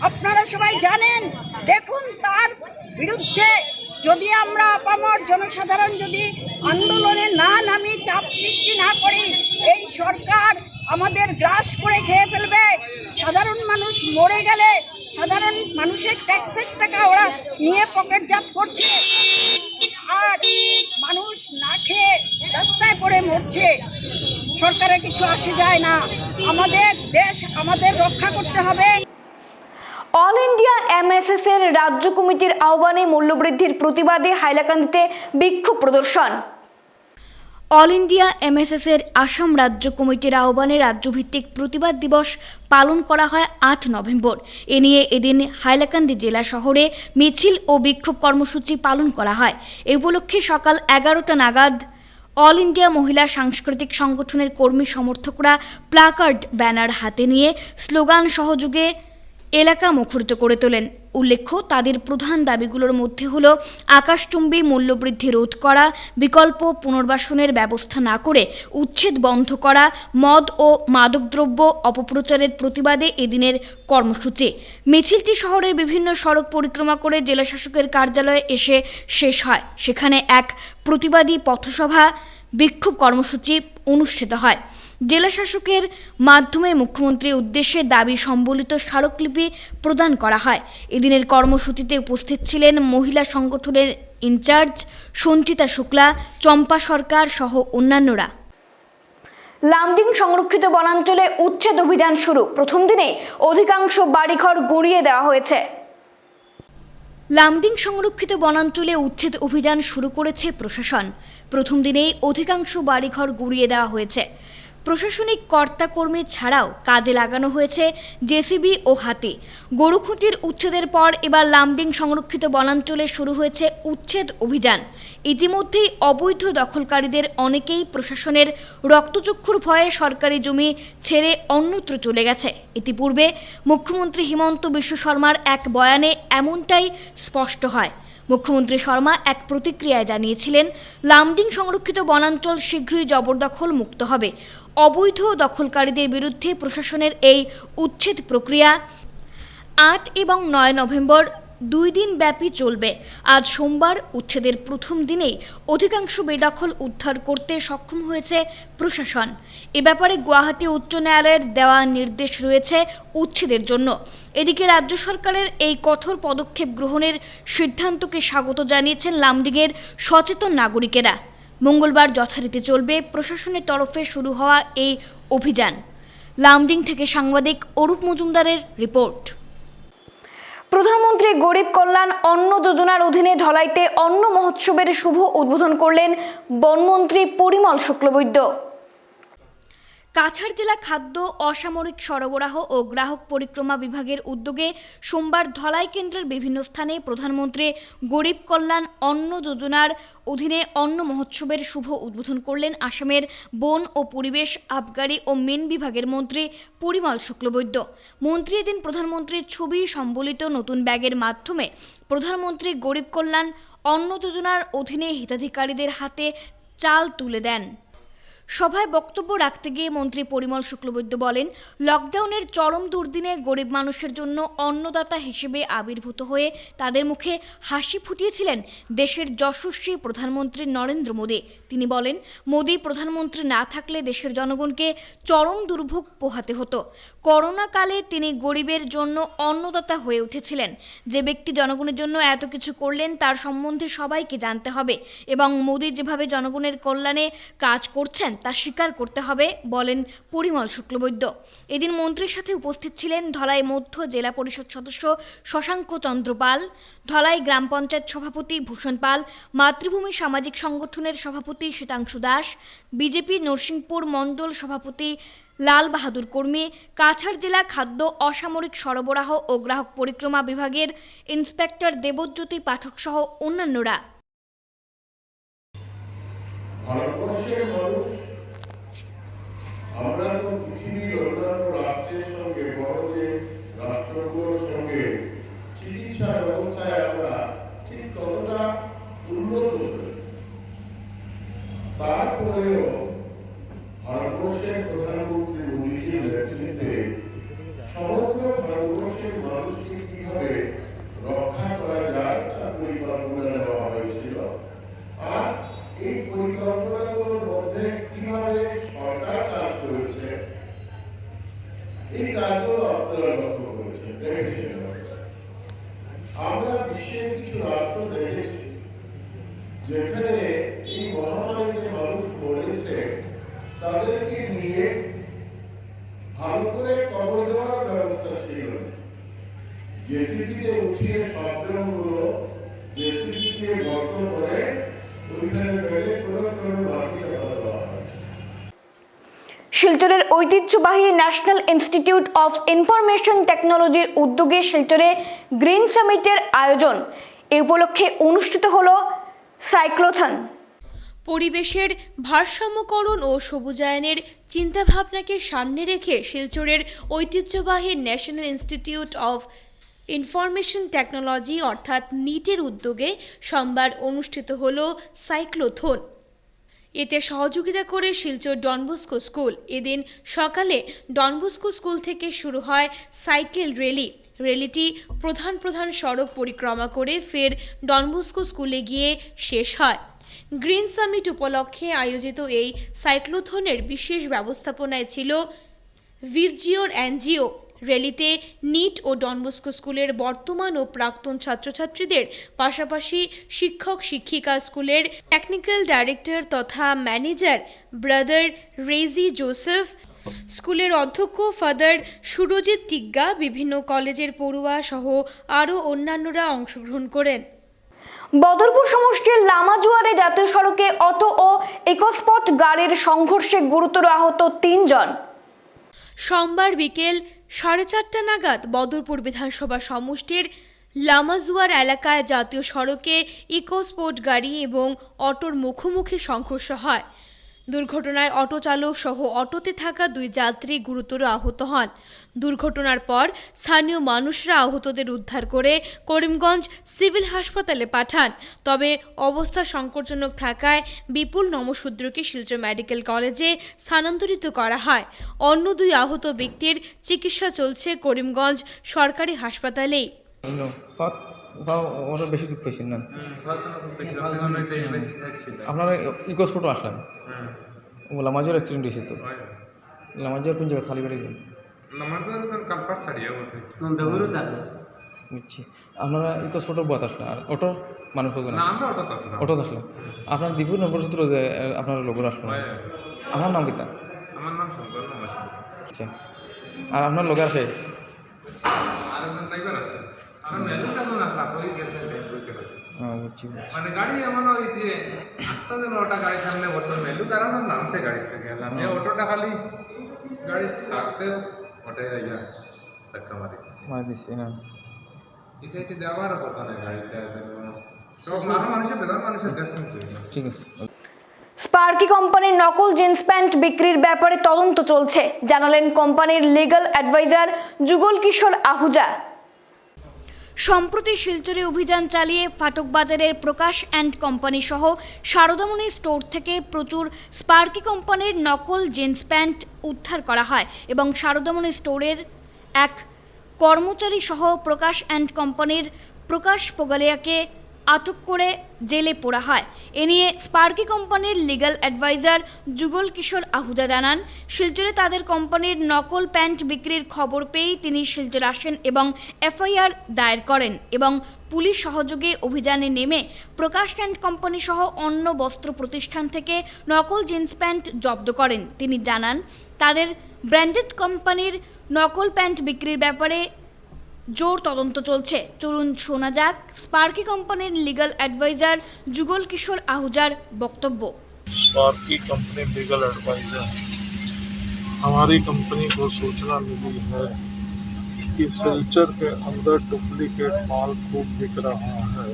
আপনারা সবাই জানেন। দেখুন, তার বিরুদ্ধে যদি আমরা আপামর জনসাধারণ যদি আন্দোলনে না নামি, চাপ সৃষ্টি না করি, এই সরকার আমাদের গ্রাস করে খেয়ে ফেলবে। সাধারণ মানুষ মরে গেলে সাধারণ মানুষের ট্যাক্সের টাকা ওরা নিয়ে পকেটজাত করছে, আর মানুষ না খেয়ে রাস্তায় পড়ে মরছে। সরকারের কিছু আসে যায় না। আমাদের দেশ আমাদের রক্ষা করতে হবে। অল ইন্ডিয়া এমএসএস এর রাজ্য কমিটির আহ্বানে মূল্যবৃদ্ধির প্রতিবাদে হাইলাকান্দিতে বিক্ষোভ প্রদর্শন। অল ইন্ডিয়া এমএসএস এর আসাম রাজ্য কমিটির আহ্বানে রাজ্যভিত্তিক প্রতিবাদ দিবস পালন করা হয় 8 নভেম্বর। এ নিয়ে এদিন হাইলাকান্দি জেলা শহরে মিছিল ও বিক্ষোভ কর্মসূচি পালন করা হয়। এ উপলক্ষে সকাল 11টা নাগাদ অল ইন্ডিয়া মহিলা সাংস্কৃতিক সংগঠনের কর্মী সমর্থকরা প্লাকার্ড, ব্যানার হাতে নিয়ে স্লোগান সহযোগে এলাকা মুখরিত করে তোলেন। উল্লেখ্য, তাদের প্রধান দাবিগুলোর মধ্যে হল আকাশচুম্বী মূল্যবৃদ্ধি রোধ করা, বিকল্প পুনর্বাসনের ব্যবস্থা না করে উচ্ছেদ বন্ধ করা, মদ ও মাদকদ্রব্য অপপ্রচারের প্রতিবাদে এদিনের কর্মসূচি। মিছিলটি শহরের বিভিন্ন সড়ক পরিক্রমা করে জেলা শাসকের কার্যালয়ে এসে শেষ হয়। সেখানে এক প্রতিবাদী পথসভা বিক্ষোভ কর্মসূচি অনুষ্ঠিত হয়। জেলা শাসকের মাধ্যমে মুখ্যমন্ত্রীর উদ্দেশ্যে দাবি সম্বলিত স্মারকলিপি প্রদান করা হয়। এদিনের কর্মসূচিতে উপস্থিত ছিলেন মহিলা সংগঠনের ইনচার্জ সঞ্চিতা শুক্লা, চম্পা সরকার সহ অন্যান্যরা। লামডিং সংরক্ষিত বনাঞ্চলে উচ্ছেদ অভিযান শুরু। প্রথম দিনে অধিকাংশ বাড়িঘর গুঁড়িয়ে দেওয়া হয়েছে। লামডিং সংরক্ষিত বনাঞ্চলে উচ্ছেদ অভিযান শুরু করেছে প্রশাসন। প্রথম দিনেই অধিকাংশ বাড়িঘর গুঁড়িয়ে দেওয়া হয়েছে। প্রশাসনিক কর্তাকর্মী ছাড়াও কাজে লাগানো হয়েছে জেসিবি ও হাতি। গরুখুঁটির উচ্ছেদের পর এবার লামডিং সংরক্ষিত বনাঞ্চলে শুরু হয়েছে উচ্ছেদ অভিযান। ইতিমধ্যেই অবৈধ দখলকারীদের অনেকেই প্রশাসনের রক্তচক্ষুর ভয়ে সরকারি জমি ছেড়ে অন্যত্র চলে গেছে। ইতিপূর্বে মুখ্যমন্ত্রী হিমন্ত বিশ্ব শর্মার এক বয়ানে এমনটাই স্পষ্ট হয়। মুখ্যমন্ত্রী শর্মা এক প্রতিক্রিয়ায় জানিয়েছিলেন, লামডিং সংরক্ষিত বনাঞ্চল শীঘ্রই জবরদখল মুক্ত হবে। অবৈধ দখলকারীদের বিরুদ্ধে প্রশাসনের এই উচ্ছেদ প্রক্রিয়া 8 এবং 9 নভেম্বর 2 দিন ব্যাপী চলবে। আজ সোমবার উচ্ছেদের প্রথম দিনেই অধিকাংশ বেদখল উদ্ধার করতে সক্ষম হয়েছে প্রশাসন। এ ব্যাপারে গুয়াহাটি উচ্চ ন্যায়ালয়ের দেওয়া নির্দেশ রয়েছে উচ্ছেদের জন্য। এদিকে রাজ্য সরকারের এই কঠোর পদক্ষেপ গ্রহণের সিদ্ধান্তকে স্বাগত জানিয়েছেন লামডিংয়ের সচেতন নাগরিকেরা। মঙ্গলবার যথারীতি চলবে প্রশাসনের তরফে শুরু হওয়া এই অভিযান। লামডিং থেকে সাংবাদিক অরূপ মজুমদারের রিপোর্ট। প্রধানমন্ত্রী গরিব কল্যাণ অন্ন যোজনার অধীনে ধলাইতে অন্ন মহোৎসবের শুভ উদ্বোধন করলেন বনমন্ত্রী পরিমল শুক্লবৈদ্য। কাছাড় জেলা খাদ্য অসামরিক সরবরাহ ও গ্রাহক পরিক্রমা বিভাগের উদ্যোগে সোমবার ধলাই কেন্দ্রের বিভিন্ন স্থানে প্রধানমন্ত্রী গরিব কল্যাণ অন্ন যোজনার অধীনে অন্ন মহোৎসবের শুভ উদ্বোধন করলেন আসামের বন ও পরিবেশ, আবগারি ও মিন বিভাগের মন্ত্রী পরিমল শুক্লবৈদ্য। মন্ত্রী এদিন প্রধানমন্ত্রীর ছবি সম্বলিত নতুন ব্যাগের মাধ্যমে প্রধানমন্ত্রী গরিব কল্যাণ অন্ন যোজনার অধীনে হিতাধিকারীদের হাতে চাল তুলে দেন। সভায় বক্তব্য রাখতে গিয়ে মন্ত্রী পরিমল শুক্লবৈদ্য বলেন, লকডাউনের চরম দুর্দিনে গরিব মানুষের জন্য অন্নদাতা হিসেবে আবির্ভূত হয়ে তাদের মুখে হাসি ফুটিয়েছিলেন দেশের যশস্বী প্রধানমন্ত্রী নরেন্দ্র মোদী। তিনি বলেন, মোদী প্রধানমন্ত্রী না থাকলে দেশের জনগণকে চরম দুর্ভোগ পোহাতে হতো। করোনা কালে তিনি গরিবের জন্য অন্নদাতা হয়ে উঠেছিলেন। যে ব্যক্তি জনগণের জন্য এত কিছু করলেন তার সম্বন্ধে সবাইকে জানতে হবে এবং মোদী যেভাবে জনগণের কল্যাণে কাজ করছেন তা স্বীকার করতে হবে বলেন পরিমল শুক্লবৈদ্য। এদিন মন্ত্রীর সাথে উপস্থিত ছিলেন ধলাই মধ্য জেলা পরিষদ সদস্য শশাঙ্ক চন্দ্র পাল, ধলাই গ্রাম পঞ্চায়েত সভাপতি ভূষণ পাল, মাতৃভূমি সামাজিক সংগঠনের সভাপতি শীতাংশু দাস, বিজেপি নরসিংপুর মণ্ডল সভাপতি লাল বাহাদুর কর্মী, কাছাড় জেলা খাদ্য অসামরিক সরবরাহ ও গ্রাহক পরিক্রমা বিভাগের ইন্সপেক্টর দেবজ্যোতি পাঠক সহ অন্যান্যরা। ভারতবর্ষের মানুষ আমরা তো পৃথিবীর অন্যান্য রাষ্ট্রের সঙ্গে বড় যে রাষ্ট্রগুলোর সঙ্গে চিকিৎসা ব্যবস্থায় আমরা ঠিক ততটা উন্নত নই। তারপরেও ভারতবর্ষের প্রধানমন্ত্রী মোদীজির নেতৃত্বে সমগ্র ভারতবর্ষের মানুষকে কিভাবে রক্ষা করা যায় তার পরিকল্পনা নেওয়া হয়েছিল। আর এই পরিকল্পনাগুলোর মধ্যে কিভাবে সরকার কাজ করেছে এই কাজগুলো আপনারা লক্ষ্য করেছেন, দেখেছেন। আমরা বিশ্বের কিছু রাষ্ট্র দেখেছি যেখানে এই মহামারীতে মানুষ মরেছে, তাদেরকে নিয়ে ভালো করে কবর দেওয়ার ব্যবস্থা ছিল। জেসিবিতে উঠিয়ে শব্দগুলো জেসিবিকে গর্ত করে শিলচরের ঐতিহ্যবাহী ন্যাশনাল ইনস্টিটিউট অফ ইনফরমেশন টেকনোলজির উদ্যোগে শিলচরে গ্রিন সামিটের আয়োজন। এ উপলক্ষে অনুষ্ঠিত হলো সাইক্লোথন। পরিবেশের ভারসাম্যকরণ ও সবুজায়নের চিন্তাভাবনাকে সামনে রেখে শিলচরের ঐতিহ্যবাহী national institute of information technology অর্থাৎ নিটের উদ্যোগে সোমবার অনুষ্ঠিত হলো সাইক্লোথন। এতে সহযোগিতা করে শিলচর ডনবস্কো স্কুল। এদিন সকালে ডনবস্কো স্কুল থেকে শুরু হয় সাইকেল র্যালি। র্যালিটি প্রধান সড়ক পরিক্রমা করে ফের ডনবস্কো স্কুলে গিয়ে শেষ হয়। গ্রিন সামিট উপলক্ষে আয়োজিত এই সাইক্লোথনের বিশেষ ব্যবস্থাপনায় ছিল ভিভজিওর এনজিও। র্যালিতে নিট ও ডনবস্কো স্কুলের বর্তমান ও প্রাক্তন ছাত্রছাত্রীদের পাশাপাশি শিক্ষক শিক্ষিকা, স্কুলের টেকনিক্যাল ডাইরেক্টর তথা ম্যানেজার ব্রাদার রেজি জোসেফ, স্কুলের অধ্যক্ষ ফাদার সুরজিৎ টিগ্গা, বিভিন্ন কলেজের পড়ুয়া সহ আরও অন্যান্যরা অংশগ্রহণ করেন। বদরপুর সমষ্টির লামাজুয়ারে জাতীয় সড়কে অটো ও ইকোস্পট গাড়ির সংঘর্ষে গুরুতর আহত 3 জন। সোমবার বিকেল 4:30 নাগাদ বদরপুর বিধানসভা সমষ্টির লামাজুয়ার এলাকায় জাতীয় সড়কে ইকোস্পোর্ট গাড়ি এবং অটোর মুখোমুখি সংঘর্ষ হয়। দুর্ঘটনায় অটো চালক সহ অটোতে থাকা 2 যাত্রী গুরুতর আহত হন। দুর্ঘটনার পর স্থানীয় মানুষরা আহতদের উদ্ধার করে করিমগঞ্জ সিভিল হাসপাতালে পাঠান। তবে অবস্থা সংকটজনক থাকায় বিপুল নমশূদ্রকে শিলচর মেডিকেল কলেজে স্থানান্তরিত করা হয়। অন্য 2 আহত ব্যক্তির চিকিৎসা চলছে করিমগঞ্জ সরকারি হাসপাতালেই। ওরা বেশি দুঃখ পেয়েছেন না আপনারা ইকোস্পোর্টও আসলেন লামাজের অ্যাক্সিডেন্ট হয়েছে তো লামাজের কোন জায়গায় খালি বেড়ে বুঝছি আপনারা ইকোস্পোর্টের বাত আসলেন আর অটো মানুষ অটো আসলেন আপনার দীপু নবসূত্র যে আপনার লোক আসলেন আপনার নাম কিতা আচ্ছা আর আপনার লোক আছে মানে গাড়ি এমন হয়েছে 8টা 9টা গাড়ি সামনে বসে মেলু কারণ নামছে গাড়ি থেকে নামে অটোটা খালি গাড়ি ছাড়তে ওটা ইয়া ধাক্কা মারি দিছে না ইসাইতে দেওয়ার কথা না গাড়িটা সব মানুষের বেদার মানুষের দেখছেন ঠিক আছে। স্পার্কি কোম্পানির নকল জিন্স প্যান্ট বিক্রির ব্যাপারে তদন্ত চলছে, জানালেন কোম্পানির লিগ্যাল অ্যাডভাইজার যুগল কিশোর আহুজা। সম্প্রতি শিলচরে অভিযান চালিয়ে ফাটক বাজারের প্রকাশ অ্যান্ড কোম্পানি সহ সারদামণি স্টোর থেকে প্রচুর স্পার্কি কোম্পানির নকল জিন্স প্যান্ট উদ্ধার করা হয় এবং সারদামণি স্টোরের এক কর্মচারী সহ প্রকাশ অ্যান্ড কোম্পানির প্রকাশ পোগালিয়াকে আটক করে জেলে পোড়া হয়। এ নিয়ে স্পার্কি কোম্পানির লিগ্যাল অ্যাডভাইজার যুগল কিশোর আহুজা জানান, শিলচরে তাদের কোম্পানির নকল প্যান্ট বিক্রির খবর পেয়েই তিনি শিলচর আসেন এবং এফআইআর দায়ের করেন এবং পুলিশ সহযোগে অভিযানে নেমে প্রকাশ অ্যান্ড কোম্পানি সহ অন্য বস্ত্র প্রতিষ্ঠান থেকে নকল জিন্স প্যান্ট জব্দ করেন। তিনি জানান, তাদের ব্র্যান্ডেড কোম্পানির নকল প্যান্ট বিক্রির ব্যাপারে জোর তদন্ত চলছে। চলুন শোনা যাক স্পার্কি কোম্পানির লিগ্যাল অ্যাডভাইজার যুগল কিশোর আহুজার বক্তব্য। स्पार्की कंपनी लीगल एडवाइजर, हमारी कंपनी को सूचना मिली है कि सिलचर के अंदर डुप्लीकेट माल खूब बिक रहा है।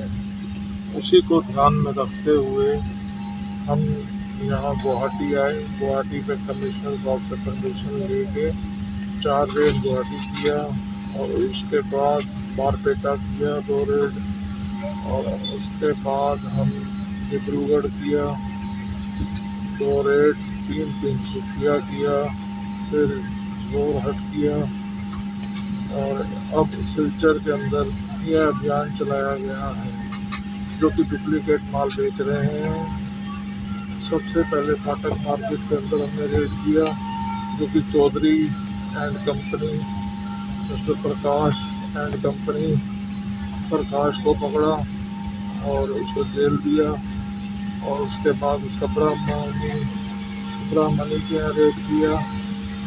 उसी को ध्यान में रखते हुए हम यहाँ गुवाहाटी आए। गुवाहाटी में कमिश्नर ऑफ द परमिशन लेके 4 रेड गुवाहाटी किया और उसके बाद बारपेटा किया 2 रेड और उसके बाद हम डिब्रूगढ़ किया 2 रेड, 3 तिनसुकिया किया, फिर जोरहट किया और अब सिलचर के अंदर यह अभियान चलाया गया है जो कि डुप्लीकेट माल बेच रहे हैं। सबसे पहले फाटक मार्केट के अंदर हमने रेड किया जो कि Chaudhary and company mister Prakash and company Prakash को पकड़ा और उसको जेल दिया और उसके बाद उसका ब्राह्मणी के यहाँ रेड किया,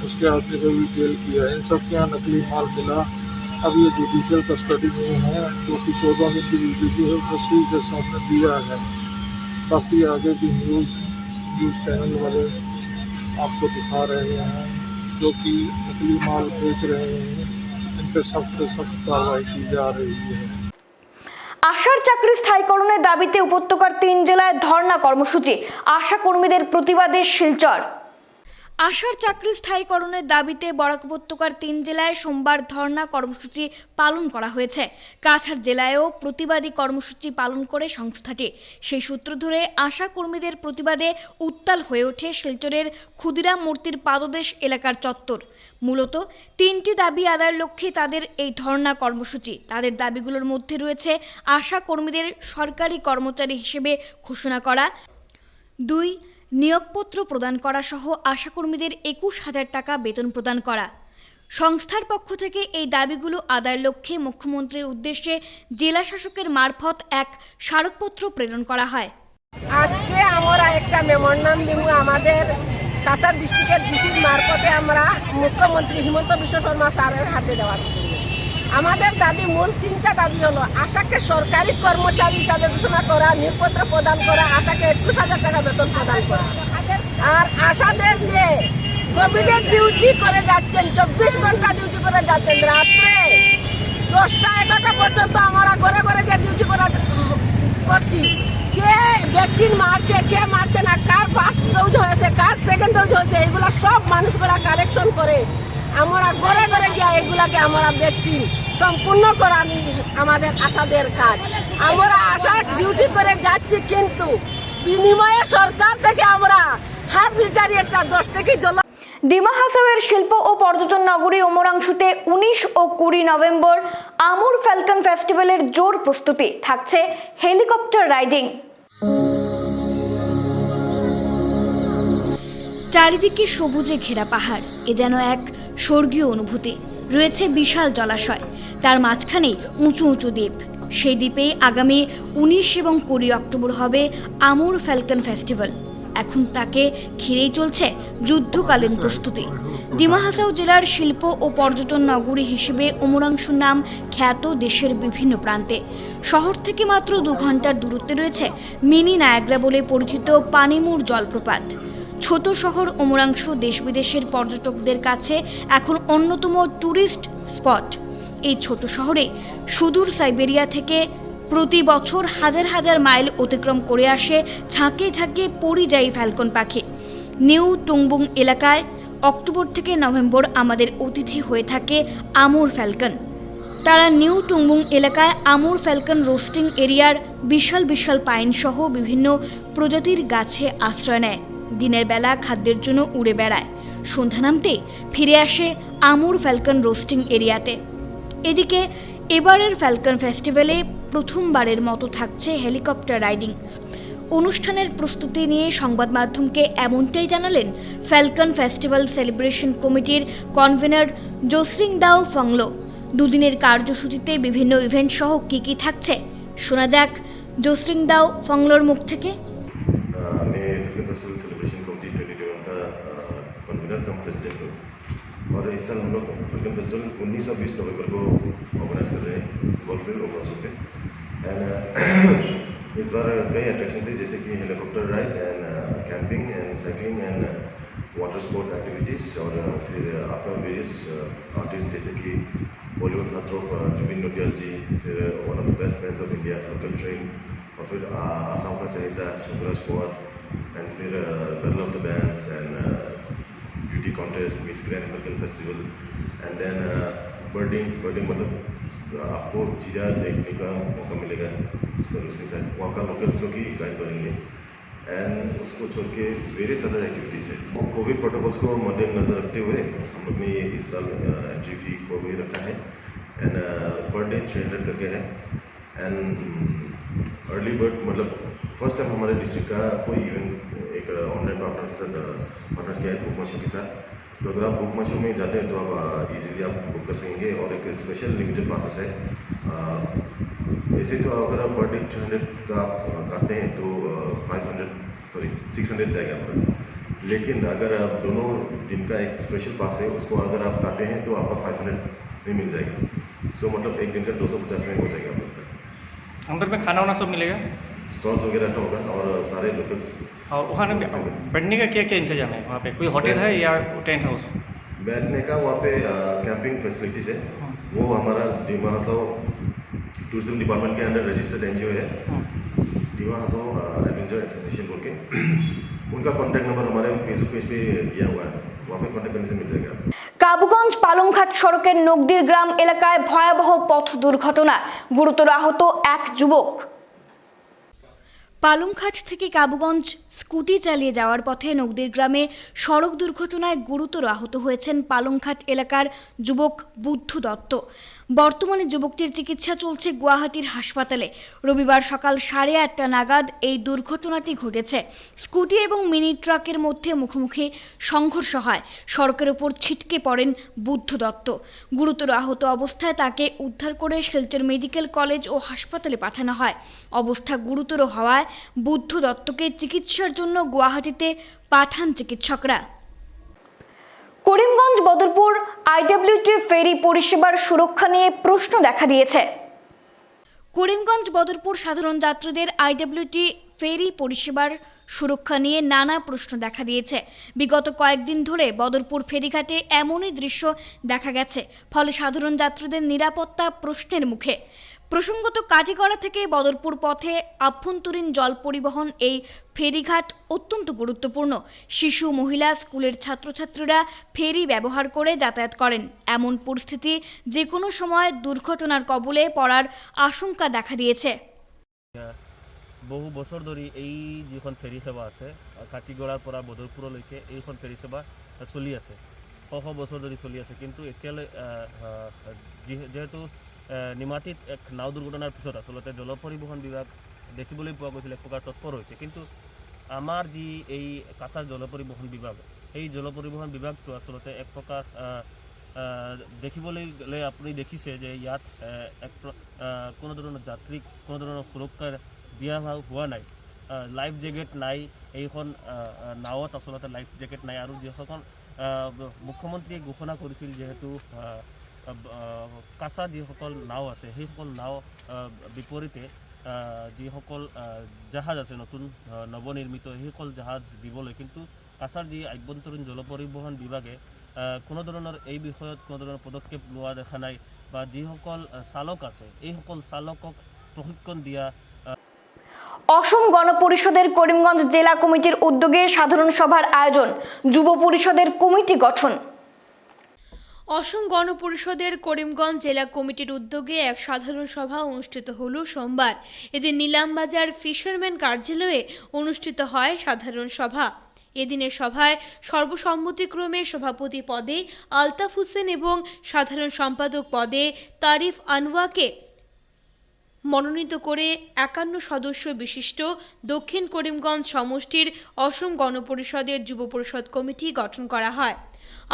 उसके आदमी को भी जेल किया। इन सब के यहाँ नकली माल मिला। अब ये जुडिशियल कस्टडी में है जो कि 14 दिन की जुडिशियल कस्टडी के सामने दिया है। बाकी आगे भी न्यूज़ चैनल वाले आपको दिखा रहे हैं जो कि नकली माल बेच रहे हैं, इन पर सख्त से सख्त कार्रवाई की जा रही है। আশার চাকরি স্থায়ীকরণের দাবিতে উপত্যকার 3 জেলায় ধর্ণা কর্মসূচি, আশা কর্মীদের প্রতিবাদে শিলচর। আশার চাকরি স্থায়ীকরণের দাবিতে বরাক উপত্যকার 3 জেলায় সোমবার ধর্ণা কর্মসূচি পালন করা হয়েছে। কাছাড় জেলায়ও প্রতিবাদী কর্মসূচি পালন করে সংস্থাটি। সেই সূত্র ধরে আশা কর্মীদের প্রতিবাদে উত্তাল হয়ে ওঠে শিলচরের ক্ষুদিরাম মূর্তির পাদদেশ এলাকার চত্বর। মূলত 3টি দাবি আদায়ের লক্ষ্যে তাদের এই ধর্ণা কর্মসূচি। তাদের দাবিগুলোর মধ্যে রয়েছে আশা কর্মীদের সরকারি কর্মচারী হিসেবে ঘোষণা করা, 2 নিয়োগপত্র প্রদান করা সহ আশাকর্মীদের 21,000 টাকা বেতন প্রদান করা। সংস্থার পক্ষ থেকে এই দাবিগুলো আদায়ের লক্ষ্যে মুখ্যমন্ত্রীর উদ্দেশ্যে জেলা শাসকের মারফত এক স্মারকপত্র প্রেরণ করা হয়। আজকে আমরা একটা মেমোরান্ডাম দিব আমাদের কাছাড় ডিস্ট্রিক্টের ডিসির মারফতে আমরা মুখ্যমন্ত্রী হিমন্ত বিশ্ব শর্মা স্যারের হাতে দেওয়ার আমাদের দাবি মূল 3টা দাবি হলো আশাকে সরকারি কর্মচারী হিসাবে ঘোষণা করা, নিয়োগপত্র প্রদান করা, আশাকে 21,000 টাকা বেতন প্রদান করা। আর আশাদের যে কোভিডের ডিউটি করে যাচ্ছেন, 24 ঘন্টা ডিউটি করে যাচ্ছেন, রাত্রে 10টা 11টা পর্যন্ত আমরা ঘরে ঘরে যে ডিউটি করা করছি কে ভ্যাকসিন মারছে কে মারছে না, কার ফার্স্ট ডোজ হয়েছে কার সেকেন্ড ডোজ হয়েছে, এগুলো সব মানুষগুলা কালেকশন করে আমরা ঘরে ঘরে গিয়া এগুলাকে আমরা ভ্যাকসিন সম্পূর্ণ করানি আমাদের আশাদের কাজ। আমরা আশার ডিউটি করে যাচ্ছি, কিন্তু বিনিময়ে সরকার থেকে আমরা হাফ লিটারি একটা 10 টাকা জল। ডিমা হাসাওয়ের শিল্প ও পর্যটন নগরী ওমরাংশুতে 19 ও 20 নভেম্বর আমুর ফ্যালকন ফেস্টিভ্যালের জোর প্রস্তুতি, থাকছে হেলিকপ্টার রাইডিং। চারিদিকে সবুজে ঘেরা পাহাড়, এ যেন এক স্বর্গীয় অনুভূতি। রয়েছে বিশাল জলাশয়, তার মাঝখানে উঁচু উঁচু দ্বীপ। সেই দ্বীপেই আগামী 19 এবং 20 অক্টোবর হবে আমুর ফ্যালকন ফেস্টিভ্যাল। এখন তাকে ঘিরেই চলছে যুদ্ধকালীন প্রস্তুতি। ডিমা হাসাও জেলার শিল্প ও পর্যটন নগরী হিসেবে ওমরাংশুর নাম খ্যাত দেশের বিভিন্ন প্রান্তে। শহর থেকে মাত্র 2 ঘন্টার দূরত্বে রয়েছে মিনি নায়াগ্রা বলে পরিচিত পানিমুর জলপ্রপাত। ছোট শহর ওমরাংশু দেশ বিদেশের পর্যটকদের কাছে এখন অন্যতম ট্যুরিস্ট স্পট। এই ছোট শহরে সুদূর সাইবেরিয়া থেকে প্রতি বছর হাজার হাজার মাইল অতিক্রম করে আসে ঝাঁকে ঝাঁকে পরিযায়ী ফ্যালকন পাখি। নিউ টুংবুং এলাকায় অক্টোবর থেকে নভেম্বর আমাদের অতিথি হয়ে থাকে আমুর ফ্যালকন। তারা নিউ টুংবুং এলাকায় আমুর ফ্যালকন রোস্টিং এরিয়ার বিশাল বিশাল পাইন সহ বিভিন্ন প্রজাতির গাছে আশ্রয় নেয়। দিনের বেলা খাদ্যের জন্য উড়ে বেড়ায়, সন্ধ্যা নামতেই ফিরে আসে আমুর ফ্যালকন রোস্টিং এরিয়াতে। এদিকে এবারের ফ্যালকন ফেস্টিভ্যালে প্রথমবারের মতো থাকছে হেলিকপ্টার রাইডিং। অনুষ্ঠানের প্রস্তুতি নিয়ে সংবাদ মাধ্যমকে এমনটাই জানালেন ফ্যালকন ফেস্টিভ্যাল সেলিব্রেশন কমিটির কনভেনার জোসরিং দাও ফংলো। দুদিনের কার্যসূচিতে বিভিন্ন ইভেন্ট সহ কী কী থাকছে শোনা যাক জোসরিং দাও ফংলোর মুখ থেকে। मैं फैलकन फेस्टिवल सेलिब्रेशन कमेटी 2021 का कन्वीनर कम प्रेसिडेंट हूँ और इस साल हम लोग फैलकन फेस्टिवल 19 और 20 नवंबर को ऑर्गेनाइज कर रहे हैं गोल्फील्ड ओमरांशु पे। एंड इस बार कई अट्रैक्शन है जैसे कि helicopter ride and camping and cycling and water sport activities और फिर अपना वेरियस आर्टिस्ट जैसे कि बॉलीवुड हाथरों जुबिन नौटियाल जी, फिर one of the best bands of India local train, और फिर आसाम का चहेता शंकराज पवार, एंड फिर battle of the bands and beauty contest, miss grand falcon festival, and then birding मतलब आपको चीज़ा देखने का मौका मिलेगा उसका दूसरी साइड, वहाँ का लोकल्स लोग ही गाइड करेंगे। एंड उसको छोड़ के वेरियस अदर एक्टिविटीज़ है। कोविड प्रोटोकॉल्स को मद्देनजर रखते हुए हम लोग ने ये इस साल एंट्री फी को भी रखा है एंड पर डे 300 करके है। एंड अर्ली बर्ड मतलब फर्स्ट टाइम हमारे डिस्ट्रिक्ट का कोई इवेंट एक ऑनलाइन पार्टनर के साथ पार्टनर किया है बुक माई शो के साथ। तो अगर आप बुक माई शो में जाते हैं तो आप इजीली आप बुक कर सकेंगे और एक स्पेशल लिमिटेड पासेस है। ऐसे तो अगर आप पर डे 300 का आप काटते हैं तो 600 जाएगा आपका, लेकिन अगर आप दोनों दिन का एक स्पेशल पास है उसको अगर आप काटते हैं तो आपका 500 में मिल जाएगा। सो मतलब एक दिन का 250 में हो जाएगा आपका। अंदर में खाना वाना सब मिलेगा, स्टॉल्स वगैरह का होगा और सारे लोकल्स। और वहाँ बैठने का क्या क्या इंतजाम है वहाँ पे? कोई होटल है या टेंट हाउस? बैठने का वहाँ पे कैंपिंग फैसिलिटीज़ है, वो हमारा डिमा हासाओ टूरिज्म डिपार्टमेंट के अंडर रजिस्टर्ड एनजीओ है डिमा हासाओ एडवेंचर एसोसिएशन बोल के। उनका कॉन्टैक्ट नंबर हमारे फेसबुक पेज पे दिया हुआ है, वहाँ पे कॉन्टैक्ट करने से मिल जाएगा। কাবুগঞ্জ পালংঘাট সড়কের নগদির গ্রাম এলাকায় ভয়াবহ পথ দুর্ঘটনা, গুরুতর আহত এক যুবক। পালংঘাট থেকে কাবুগঞ্জ স্কুটি চালিয়ে যাওয়ার পথে নগদির গ্রামে সড়ক দুর্ঘটনায় গুরুতর আহত হয়েছেন পালংঘাট এলাকার যুবক বুদ্ধ দত্ত। বর্তমানে যুবকটির চিকিৎসা চলছে গুয়াহাটির হাসপাতালে। রবিবার সকাল 8:30 নাগাদ এই দুর্ঘটনাটি ঘটেছে। স্কুটি এবং মিনি ট্রাকের মধ্যে মুখোমুখি সংঘর্ষ হয়। সড়কের ওপর ছিটকে পড়েন বুদ্ধ দত্ত। গুরুতর আহত অবস্থায় তাকে উদ্ধার করে শিলচর মেডিকেল কলেজ ও হাসপাতালে পাঠানো হয়। অবস্থা গুরুতর হওয়ায় বুদ্ধ দত্তকে চিকিৎসার জন্য গুয়াহাটিতে পাঠান চিকিৎসকরা। করিমগঞ্জ বদরপুর আইডব্লিউটি ফেরি পরিষেবার সুরক্ষা নিয়ে প্রশ্ন দেখা দিয়েছে। করিমগঞ্জ বদরপুর সাধারণ যাত্রীদের আইডব্লিউটি ফেরি পরিষেবার সুরক্ষা নিয়ে নানা প্রশ্ন দেখা দিয়েছে। বিগত কয়েকদিন ধরে বদরপুর ফেরিঘাটে এমনই দৃশ্য দেখা গেছে, ফলে সাধারণ যাত্রীদের নিরাপত্তা প্রশ্নের মুখে। প্রসঙ্গত কাটিগড়া থেকে বদরপুর পথে আভ্যন্তরীণ জল পরিবহন এই ফেরিঘাট অত্যন্ত গুরুত্বপূর্ণ। শিশু, মহিলা, স্কুলের ছাত্রছাত্রীরা ফেরি ব্যবহার করে যাতায়াত করেন। এমন পরিস্থিতি যে কোনো সময় দুর্ঘটনার কবলে পড়ার আশঙ্কা দেখা দিয়েছে। বহু বছর ধৰি এই যিখন ফেৰী সেৱা আছে কাটিগড়াৰ পৰা বদৰপুৰলৈকে এইখন ফেৰী সেৱা চলি আছে, শ বছৰ ধৰি চলি আছে। কিন্তু এতিয়ালৈ যেহেতু নিমাতীত এক নাও দুৰ্ঘটনাৰ পিছত আচলতে জল পৰিবহণ বিভাগ দেখিবলৈ পোৱা গৈছিল এক প্ৰকাৰ তৎপৰ হৈছে। কিন্তু আমাৰ যি এই কাছাৰ জল পৰিবহণ বিভাগ, এই জল পৰিবহণ বিভাগটো আচলতে এক প্ৰকাৰ দেখিবলৈ গ'লে আপুনি দেখিছে যে ইয়াত কোনো ধৰণৰ যাত্ৰীক কোনো ধৰণৰ সুৰক্ষা দিয়া হোৱা নাই, লাইফ জেকেট নাই, এইখন নাৱত আচলতে লাইফ জেকেট নাই। আৰু যিসকল মুখ্যমন্ত্ৰীয়ে ঘোষণা কৰিছিল যিহেতু কাছা যিসকল নাও আছে সেইসকল নাও বিপৰীতে যিসকল জাহাজ আছে নতুন নৱনিৰ্মিত সেইসকল জাহাজ দিবলৈ, কিন্তু কাছাৰ যি আভ্যন্তৰীণ জল পৰিবহণ বিভাগে কোনো ধৰণৰ এই বিষয়ত কোনো ধৰণৰ পদক্ষেপ লোৱা দেখা নাই, বা যিসকল চালক আছে এইসকল চালকক প্ৰশিক্ষণ দিয়া। অসম গণ পরিষদের করিমগঞ্জ জেলা কমিটির উদ্যোগে সাধারণ সভার আয়োজন, যুব পরিষদের কমিটি গঠন। অসম গণ পরিষদের করিমগঞ্জ জেলা কমিটির উদ্যোগে এক সাধারণ সভা অনুষ্ঠিত হল সোমবার। এদিন নিলামবাজার ফিশারম্যান কার্যালয়ে অনুষ্ঠিত হয় সাধারণ সভা। এদিনের সভায় সর্বসম্মতিক্রমে সভাপতি পদে আলতাফ হোসেন এবং সাধারণ সম্পাদক পদে তারিফ আনওয়াকে মনোনীত করে 51 সদস্য বিশিষ্ট দক্ষিণ করিমগঞ্জ সমষ্টির অসম গণপরিষদের যুব পরিষদ কমিটি গঠন করা হয়।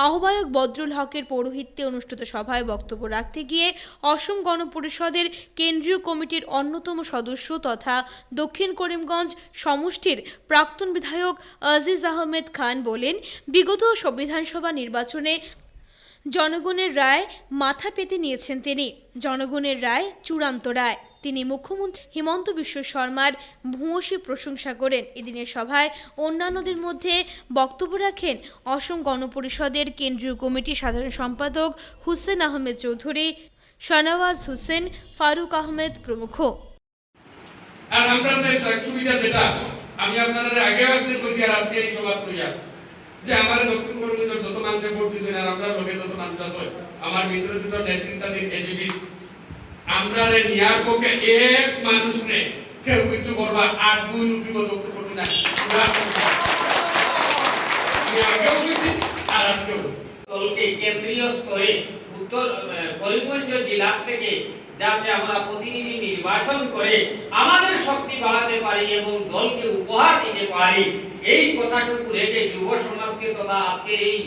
আহ্বায়ক বদরুল হকের পৌরোহিত্যে অনুষ্ঠিত সভায় বক্তব্য রাখতে গিয়ে অসম গণপরিষদের কেন্দ্রীয় কমিটির অন্যতম সদস্য তথা দক্ষিণ করিমগঞ্জ সমষ্টির প্রাক্তন বিধায়ক আজিজ আহমেদ খান বলেন, বিগত বিধানসভা নির্বাচনে জনগণের রায় মাথা পেতে নিয়েছেন তিনি। জনগণের রায় চূড়ান্ত রায়। তিনি মুখ্যমন্ত্রী হিমন্ত বিশ্ব শর্মার ভূয়সী প্রশংসা করেন। এদিনের সভায় অন্যান্যদের মধ্যে বক্তব্য রাখেন অসম গণপরিষদের কেন্দ্রীয় কমিটির সাধারণ সম্পাদক হুসেন আহমেদ চৌধুরী, শাহনওয়াজ হোসেন, ফারুক আহমেদ প্রমুখ। আর আমরা সুবিধা যেটা আমি আপনাদের আগে বলছি আর আজকে এই সভা কইয়া যে আমার দক্ষিণ করিমগঞ্জের যত মানুষে ভোট দিয়েছেন আর আমরা লোকে যত মানুষ আছে আমার ভিতরে দুটো নেতৃত্বাধীন এজিবি আমরা নিয়ার পক্ষে এক মানুষ নে কেউ কিছু করবা আর দুই উঠিব দক্ষিণ করিমগঞ্জ না আগেও বলছি আর আজকেও দলকে কেন্দ্রীয় স্তরে উত্তর করিমগঞ্জ জেলা থেকে যাতে আমরা প্রতিনিধি নির্বাচন করে আমাদের শক্তি বাড়াতে পারি এবং দলকে উপহার দিতে পারি, এই কথাটুকু রেখে যুব সমাজকে তথা আজকের এই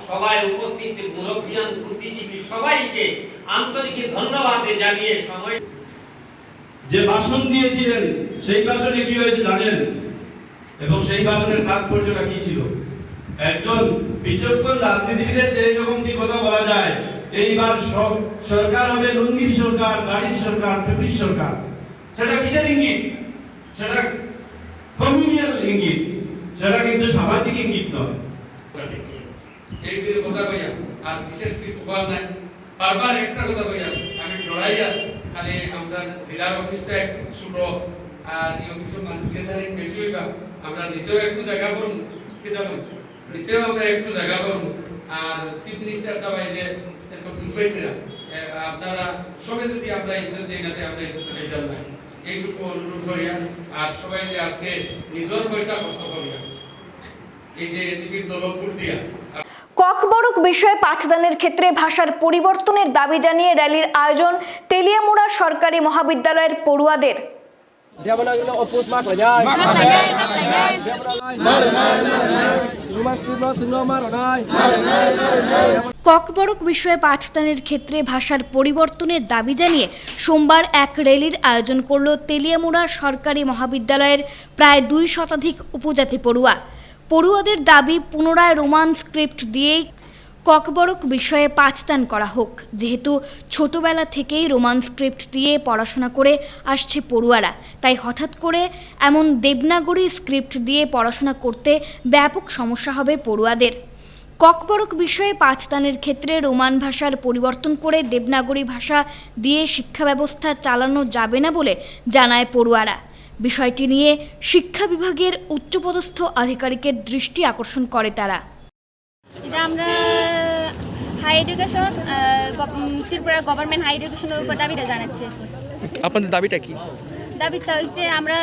সভায় উপস্থিত মুরব্বিয়ান বুদ্ধিজীবী সবাইকে আন্তরিক ধন্যবাদ জানিয়ে সময় যে ভাষণ দিয়েছিলেন সেই ভাষণে কি হয়েছে জানেন, এবং সেই ভাষণের তাৎপর্যটা কি ছিল? একজন বিচক্ষণ রাজনীতিবিদের যে রকম কি কথা বলা যায়, এইবার সরকার হবে লুঙ্গির সরকার, গাড়ির সরকার, পেপির সরকার। সেটা কিসের ইঙ্গিত? সেটা কমিউনিয়াল ইঙ্গিত, সেটা কিন্তু সামাজিক ইঙ্গিত নয়। এই কথা কইয়া আর বিশেষ কিছু বল নাই, বারবার একটা কথা কইয়া আমি ডরাইয়া খালি আমরা জেলার অফিসটা একটু ছোট আর এই অফিসের মানুষকে ধারে বেশি হইবা, আমরা নিচেও একটু জায়গা করুন, কি দেখুন নিচেও আমরা একটু জায়গা করুন। আর চিফ মিনিস্টার সবাই যে এত বুঝবেন আপনারা সবাই যদি আমরা ইজ্জত দিই নাতে আমরা ইজ্জত দিতাম না, এইটুকু অনুরোধ করিয়া। আর সবাই যে আজকে নিজের পয়সা খরচ করিয়া এই যে এজিপির দলপুর দিয়া ককবরক বিষয়ে পাঠদানের ক্ষেত্রে ভাষার পরিবর্তনের দাবি জানিয়ে র্যালির আয়োজন তেলিয়ামুড়া সরকারি মহাবিদ্যালয়ের পড়ুয়াদের। ককবরক বিষয়ে পাঠদানের ক্ষেত্রে ভাষার পরিবর্তনের দাবি জানিয়ে সোমবার এক র্যালির আয়োজন করল তেলিয়ামুড়া সরকারি মহাবিদ্যালয়ের প্রায় 2 শতাধিক উপজাতি পড়ুয়া। পড়ুয়াদের দাবি পুনরায় রোমান স্ক্রিপ্ট দিয়েই ককবরক বিষয়ে পাঠদান করা হোক, যেহেতু ছোটবেলা থেকেই রোমান স্ক্রিপ্ট দিয়ে পড়াশোনা করে আসছে পড়ুয়ারা, তাই হঠাৎ করে এমন দেবনাগরী স্ক্রিপ্ট দিয়ে পড়াশোনা করতে ব্যাপক সমস্যা হবে পড়ুয়াদের। ককবরক বিষয়ে পাঠদানের ক্ষেত্রে রোমান ভাষার পরিবর্তন করে দেবনাগরী ভাষা দিয়ে শিক্ষা ব্যবস্থা চালানো যাবে না বলে জানায় পড়ুয়ারা। বিষয়টি নিয়ে শিক্ষা বিভাগের উচ্চপদস্থ আধিকারিকের দৃষ্টি আকর্ষণ করে তারা। এটা আমরা high education Tripura government high এডুকেশনের উপর দাবিটা জানাচ্ছি। আপনাদের দাবিটা কি? দাবিটা হচ্ছে আমরা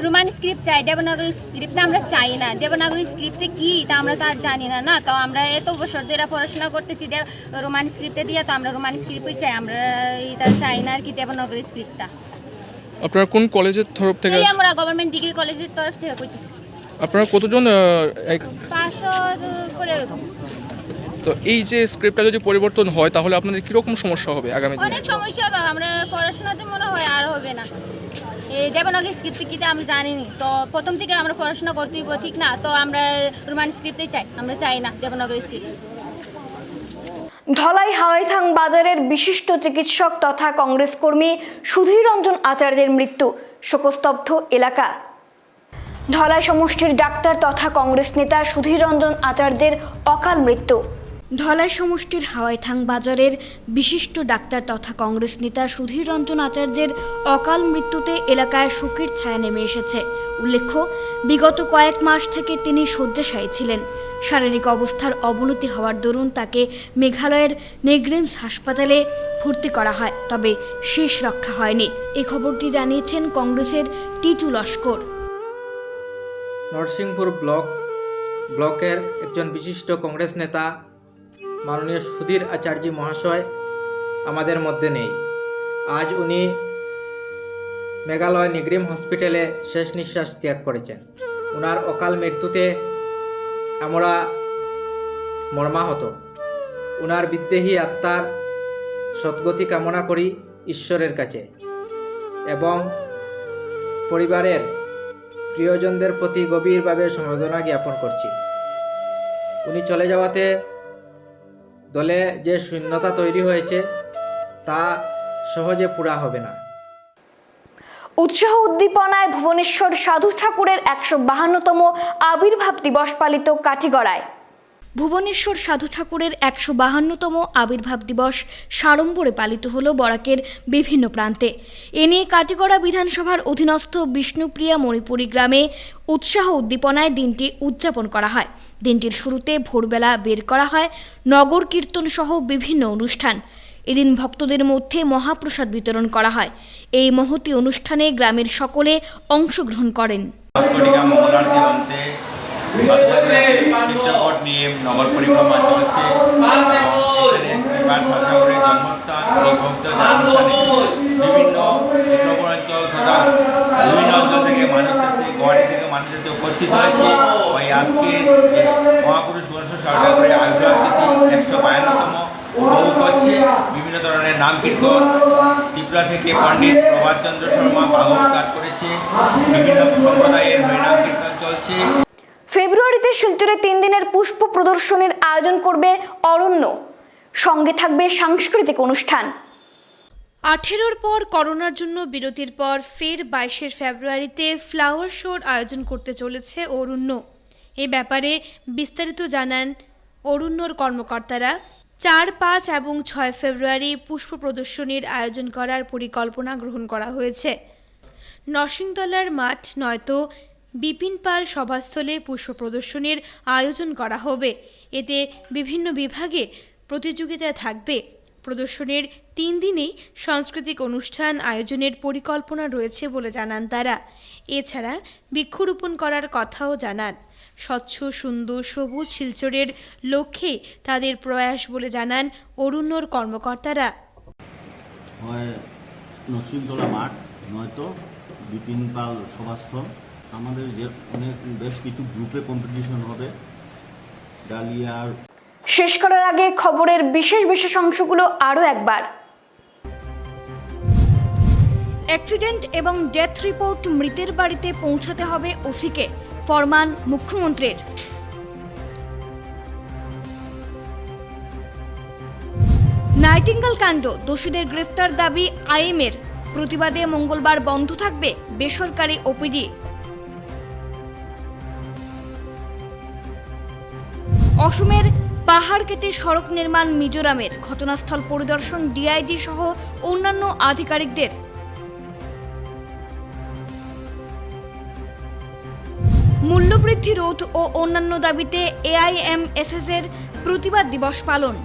রোমান স্ক্রিপ্ট চাই, দেবনাগরী স্ক্রিপ্টটা আমরা চাই না। দেবনাগরী স্ক্রিপ্টে কি তা আমরা তো আর জানি না, তো আমরা এত বছর ধরে পড়াশোনা করতেছি রোমান স্ক্রিপ্টে দিয়ে, তো আমরা রোমান স্ক্রিপ্টই চাই, আমরা এটা চাই না আর কি দেবনাগরী স্ক্রিপ্টটা। আপনারা কোন কলেজের তরফ থেকে? আমরা গভর্নমেন্ট ডিগ্রি কলেজের তরফ থেকে করতেছি। আপনারা কতজন? 500 করে। তো এই যে স্ক্রিপ্টটা যদি পরিবর্তন হয় তাহলে আপনাদের কিরকম সমস্যা হবে আগামী দিনে? অনেক সমস্যা হবে, আমরা পড়াশোনাতে মনে হয় আর হবে না। এই দেবনাগরী স্ক্রিপ্ট কি আমরা জানিনি, তো প্রথম থেকে আমরা পড়াশোনা করতেই ঠিক না, তো আমরা রোমান স্ক্রিপ্টই চাই, আমরা চাই না দেবনাগরী স্ক্রিপ্ট। ধলাই হাওয়াইথাং বাজারের বিশিষ্ট চিকিৎসক তথা কংগ্রেস কর্মী সুধীর রঞ্জন আচার্যের মৃত্যু, শোকস্তব্ধ এলাকা। ধলাই সমষ্টির ডাক্তার তথা কংগ্রেস নেতা সুধীর রঞ্জন আচার্যের অকাল মৃত্যু। ধলাই সমষ্টির হাওয়াইথাং বাজারের বিশিষ্ট ডাক্তার তথা কংগ্রেস নেতা সুধীর রঞ্জন আচার্যের অকাল মৃত্যুতে এলাকায় শোকের ছায়া নেমে এসেছে। উল্লেখ্য, বিগত কয়েক মাস থেকে তিনি শয্যাশায়ী ছিলেন। শারীরিক অবস্থার অবনতি হওয়ার দরুন তাকে মেঘালয়ের নেগ্রিমস হাসপাতালে ভর্তি করা হয়, তবে শেষ রক্ষা হয়নি। এই খবরটি জানিয়েছেন কংগ্রেসের টিটু লস্কর। নরসিংপুর ব্লকের একজন বিশিষ্ট কংগ্রেস নেতা মাননীয় সুধীর আচার্য মহাশয় আমাদের মধ্যে নেই। আজ উনি মেঘালয় নিগ্রিম হসপিটালে শেষ নিঃশ্বাস ত্যাগ করেছেন। ওনার অকাল মৃত্যুতে আমরা মর্মাহত। ওনার বিদ্রোহী আত্মার সদ্গতি কামনা করি ঈশ্বরের কাছে এবং পরিবারের প্রিয়জনদের প্রতি গভীরভাবে সমবেদনা জ্ঞাপন করছি। উনি চলে যাওয়াতে দলে যে শূন্যতা তৈরি হয়েছে তা সহজে পুরা হবে না। উৎসাহ উদ্দীপনায় ভুবনেশ্বর সাধু ঠাকুরের 152তম আবির্ভাব দিবস পালিত কাটিগড়ায়। ভুবনেশ্বর সাধু ঠাকুরের 152তম আবির্ভাব দিবস সাড়ম্বরে পালিত হল বরাকের বিভিন্ন প্রান্তে। এ নিয়ে কাটিগড়া বিধানসভার অধীনস্থ বিষ্ণুপ্রিয়া মণিপুরী গ্রামে উৎসাহ উদ্দীপনায় দিনটি উদযাপন করা হয়। দিনটির শুরুতে ভোরবেলা বের করা হয় নগর কীর্তন সহ বিভিন্ন অনুষ্ঠান। এদিন ভক্তদের মধ্যে মহাপ্রসাদ বিতরণ করা হয়। এই মহতী অনুষ্ঠানে গ্রামের সকলে অংশগ্রহণ করেন। চিত্রপট নিয়ে নগর পরিক্রমা চলছে। বিভিন্ন অঞ্চল তথা বিভিন্ন অঞ্চল থেকে মানুষ এসে গুয়াহাটি থেকে মানুষ এসে উপস্থিত হয়েছে। ওই আজকে মহাপুরুষ ভুবনেশ্বর সাধু ঠাকুরের আবির্ভাব তিথি 152তম উপভোগ করছে। বিভিন্ন ধরনের নাম কীর্তন, ত্রিপুরা থেকে পণ্ডিত প্রভাত চন্দ্র শর্মা ভাগবত পাঠ করেছে। বিভিন্ন সম্প্রদায়ের হরিনাম কীর্তন চলছে। ফেব্রুয়ারিতে শিলচরে 3 দিনের পুষ্প প্রদর্শনীর আয়োজন করবে অরণ্য, সঙ্গে থাকবে সাংস্কৃতিক অনুষ্ঠান। 18-র পর করোনার জন্য বিরতির পর ফের 22 ফেব্রুয়ারিতে ফ্লাওয়ার শোর আয়োজন করতে চলেছে অরণ্য। এ ব্যাপারে বিস্তারিত জানান অরণ্যর কর্মকর্তারা। 4, 5 এবং 6 ফেব্রুয়ারি পুষ্প প্রদর্শনীর আয়োজন করার পরিকল্পনা গ্রহণ করা হয়েছে। নরসিংতলার মাঠ নয়তো বিপিন পাল সভাস্থলে পুষ্প প্রদর্শনীর আয়োজন করা হবে। এতে বিভিন্ন বিভাগে প্রতিযোগিতা থাকবে। প্রদর্শনীর 3 দিনেই সাংস্কৃতিক অনুষ্ঠান আয়োজনের পরিকল্পনা রয়েছে বলে জানান তারা। এছাড়া বৃক্ষরোপণ করার কথাও জানান। স্বচ্ছ সুন্দর সবুজ শিলচরের লক্ষ্যে তাদের প্রয়াস বলে জানান অরণ্যর কর্মকর্তারা। হয় নরসিংতলা মাঠ নয়তো বিপিন পাল সভাস্থল। আমাদের যে অনেক বেশ কিছু গ্রুপে কম্পিটিশন হবে। ডালিয়ার শেষ করার আগে খবরের বিশেষ অংশগুলো আরও একবার। অ্যাক্সিডেন্ট এবং ডেথ রিপোর্ট মৃতের বাড়িতে পৌঁছাতে হবে ওসিকে, ফরমান মুখ্যমন্ত্রীর। নাইটিঙ্গেল কাণ্ড, দোষীদের গ্রেফতার দাবি আইএমের। প্রতিবাদে মঙ্গলবার বন্ধ থাকবে বেসরকারি ওপিডি। অসমের পাহাড় কেটে সড়ক নির্মাণ মিজোরামের, ঘটনাস্থল পরিদর্শন ডিআইজি সহ অন্যান্য আধিকারিকদের। মূল্যবৃদ্ধি রোধ ও অন্যান্য দাবিতে AIMSS এর প্রতিবাদ দিবস পালন।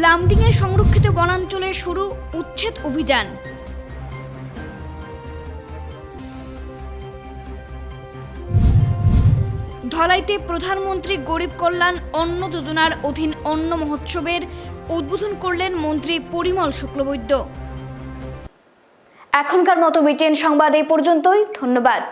লামডিংয়ের সংরক্ষিত বনাঞ্চলে শুরু উচ্ছেদ অভিযান। ধলাইতে প্রধানমন্ত্রী গরিব কল্যাণ অন্ন যোজনার অধীন অন্ন মহোৎসবের উদ্বোধন করলেন মন্ত্রী পরিমল শুক্লবৈদ্য। এখনকার মতো BTN সংবাদ এই পর্যন্তই। ধন্যবাদ।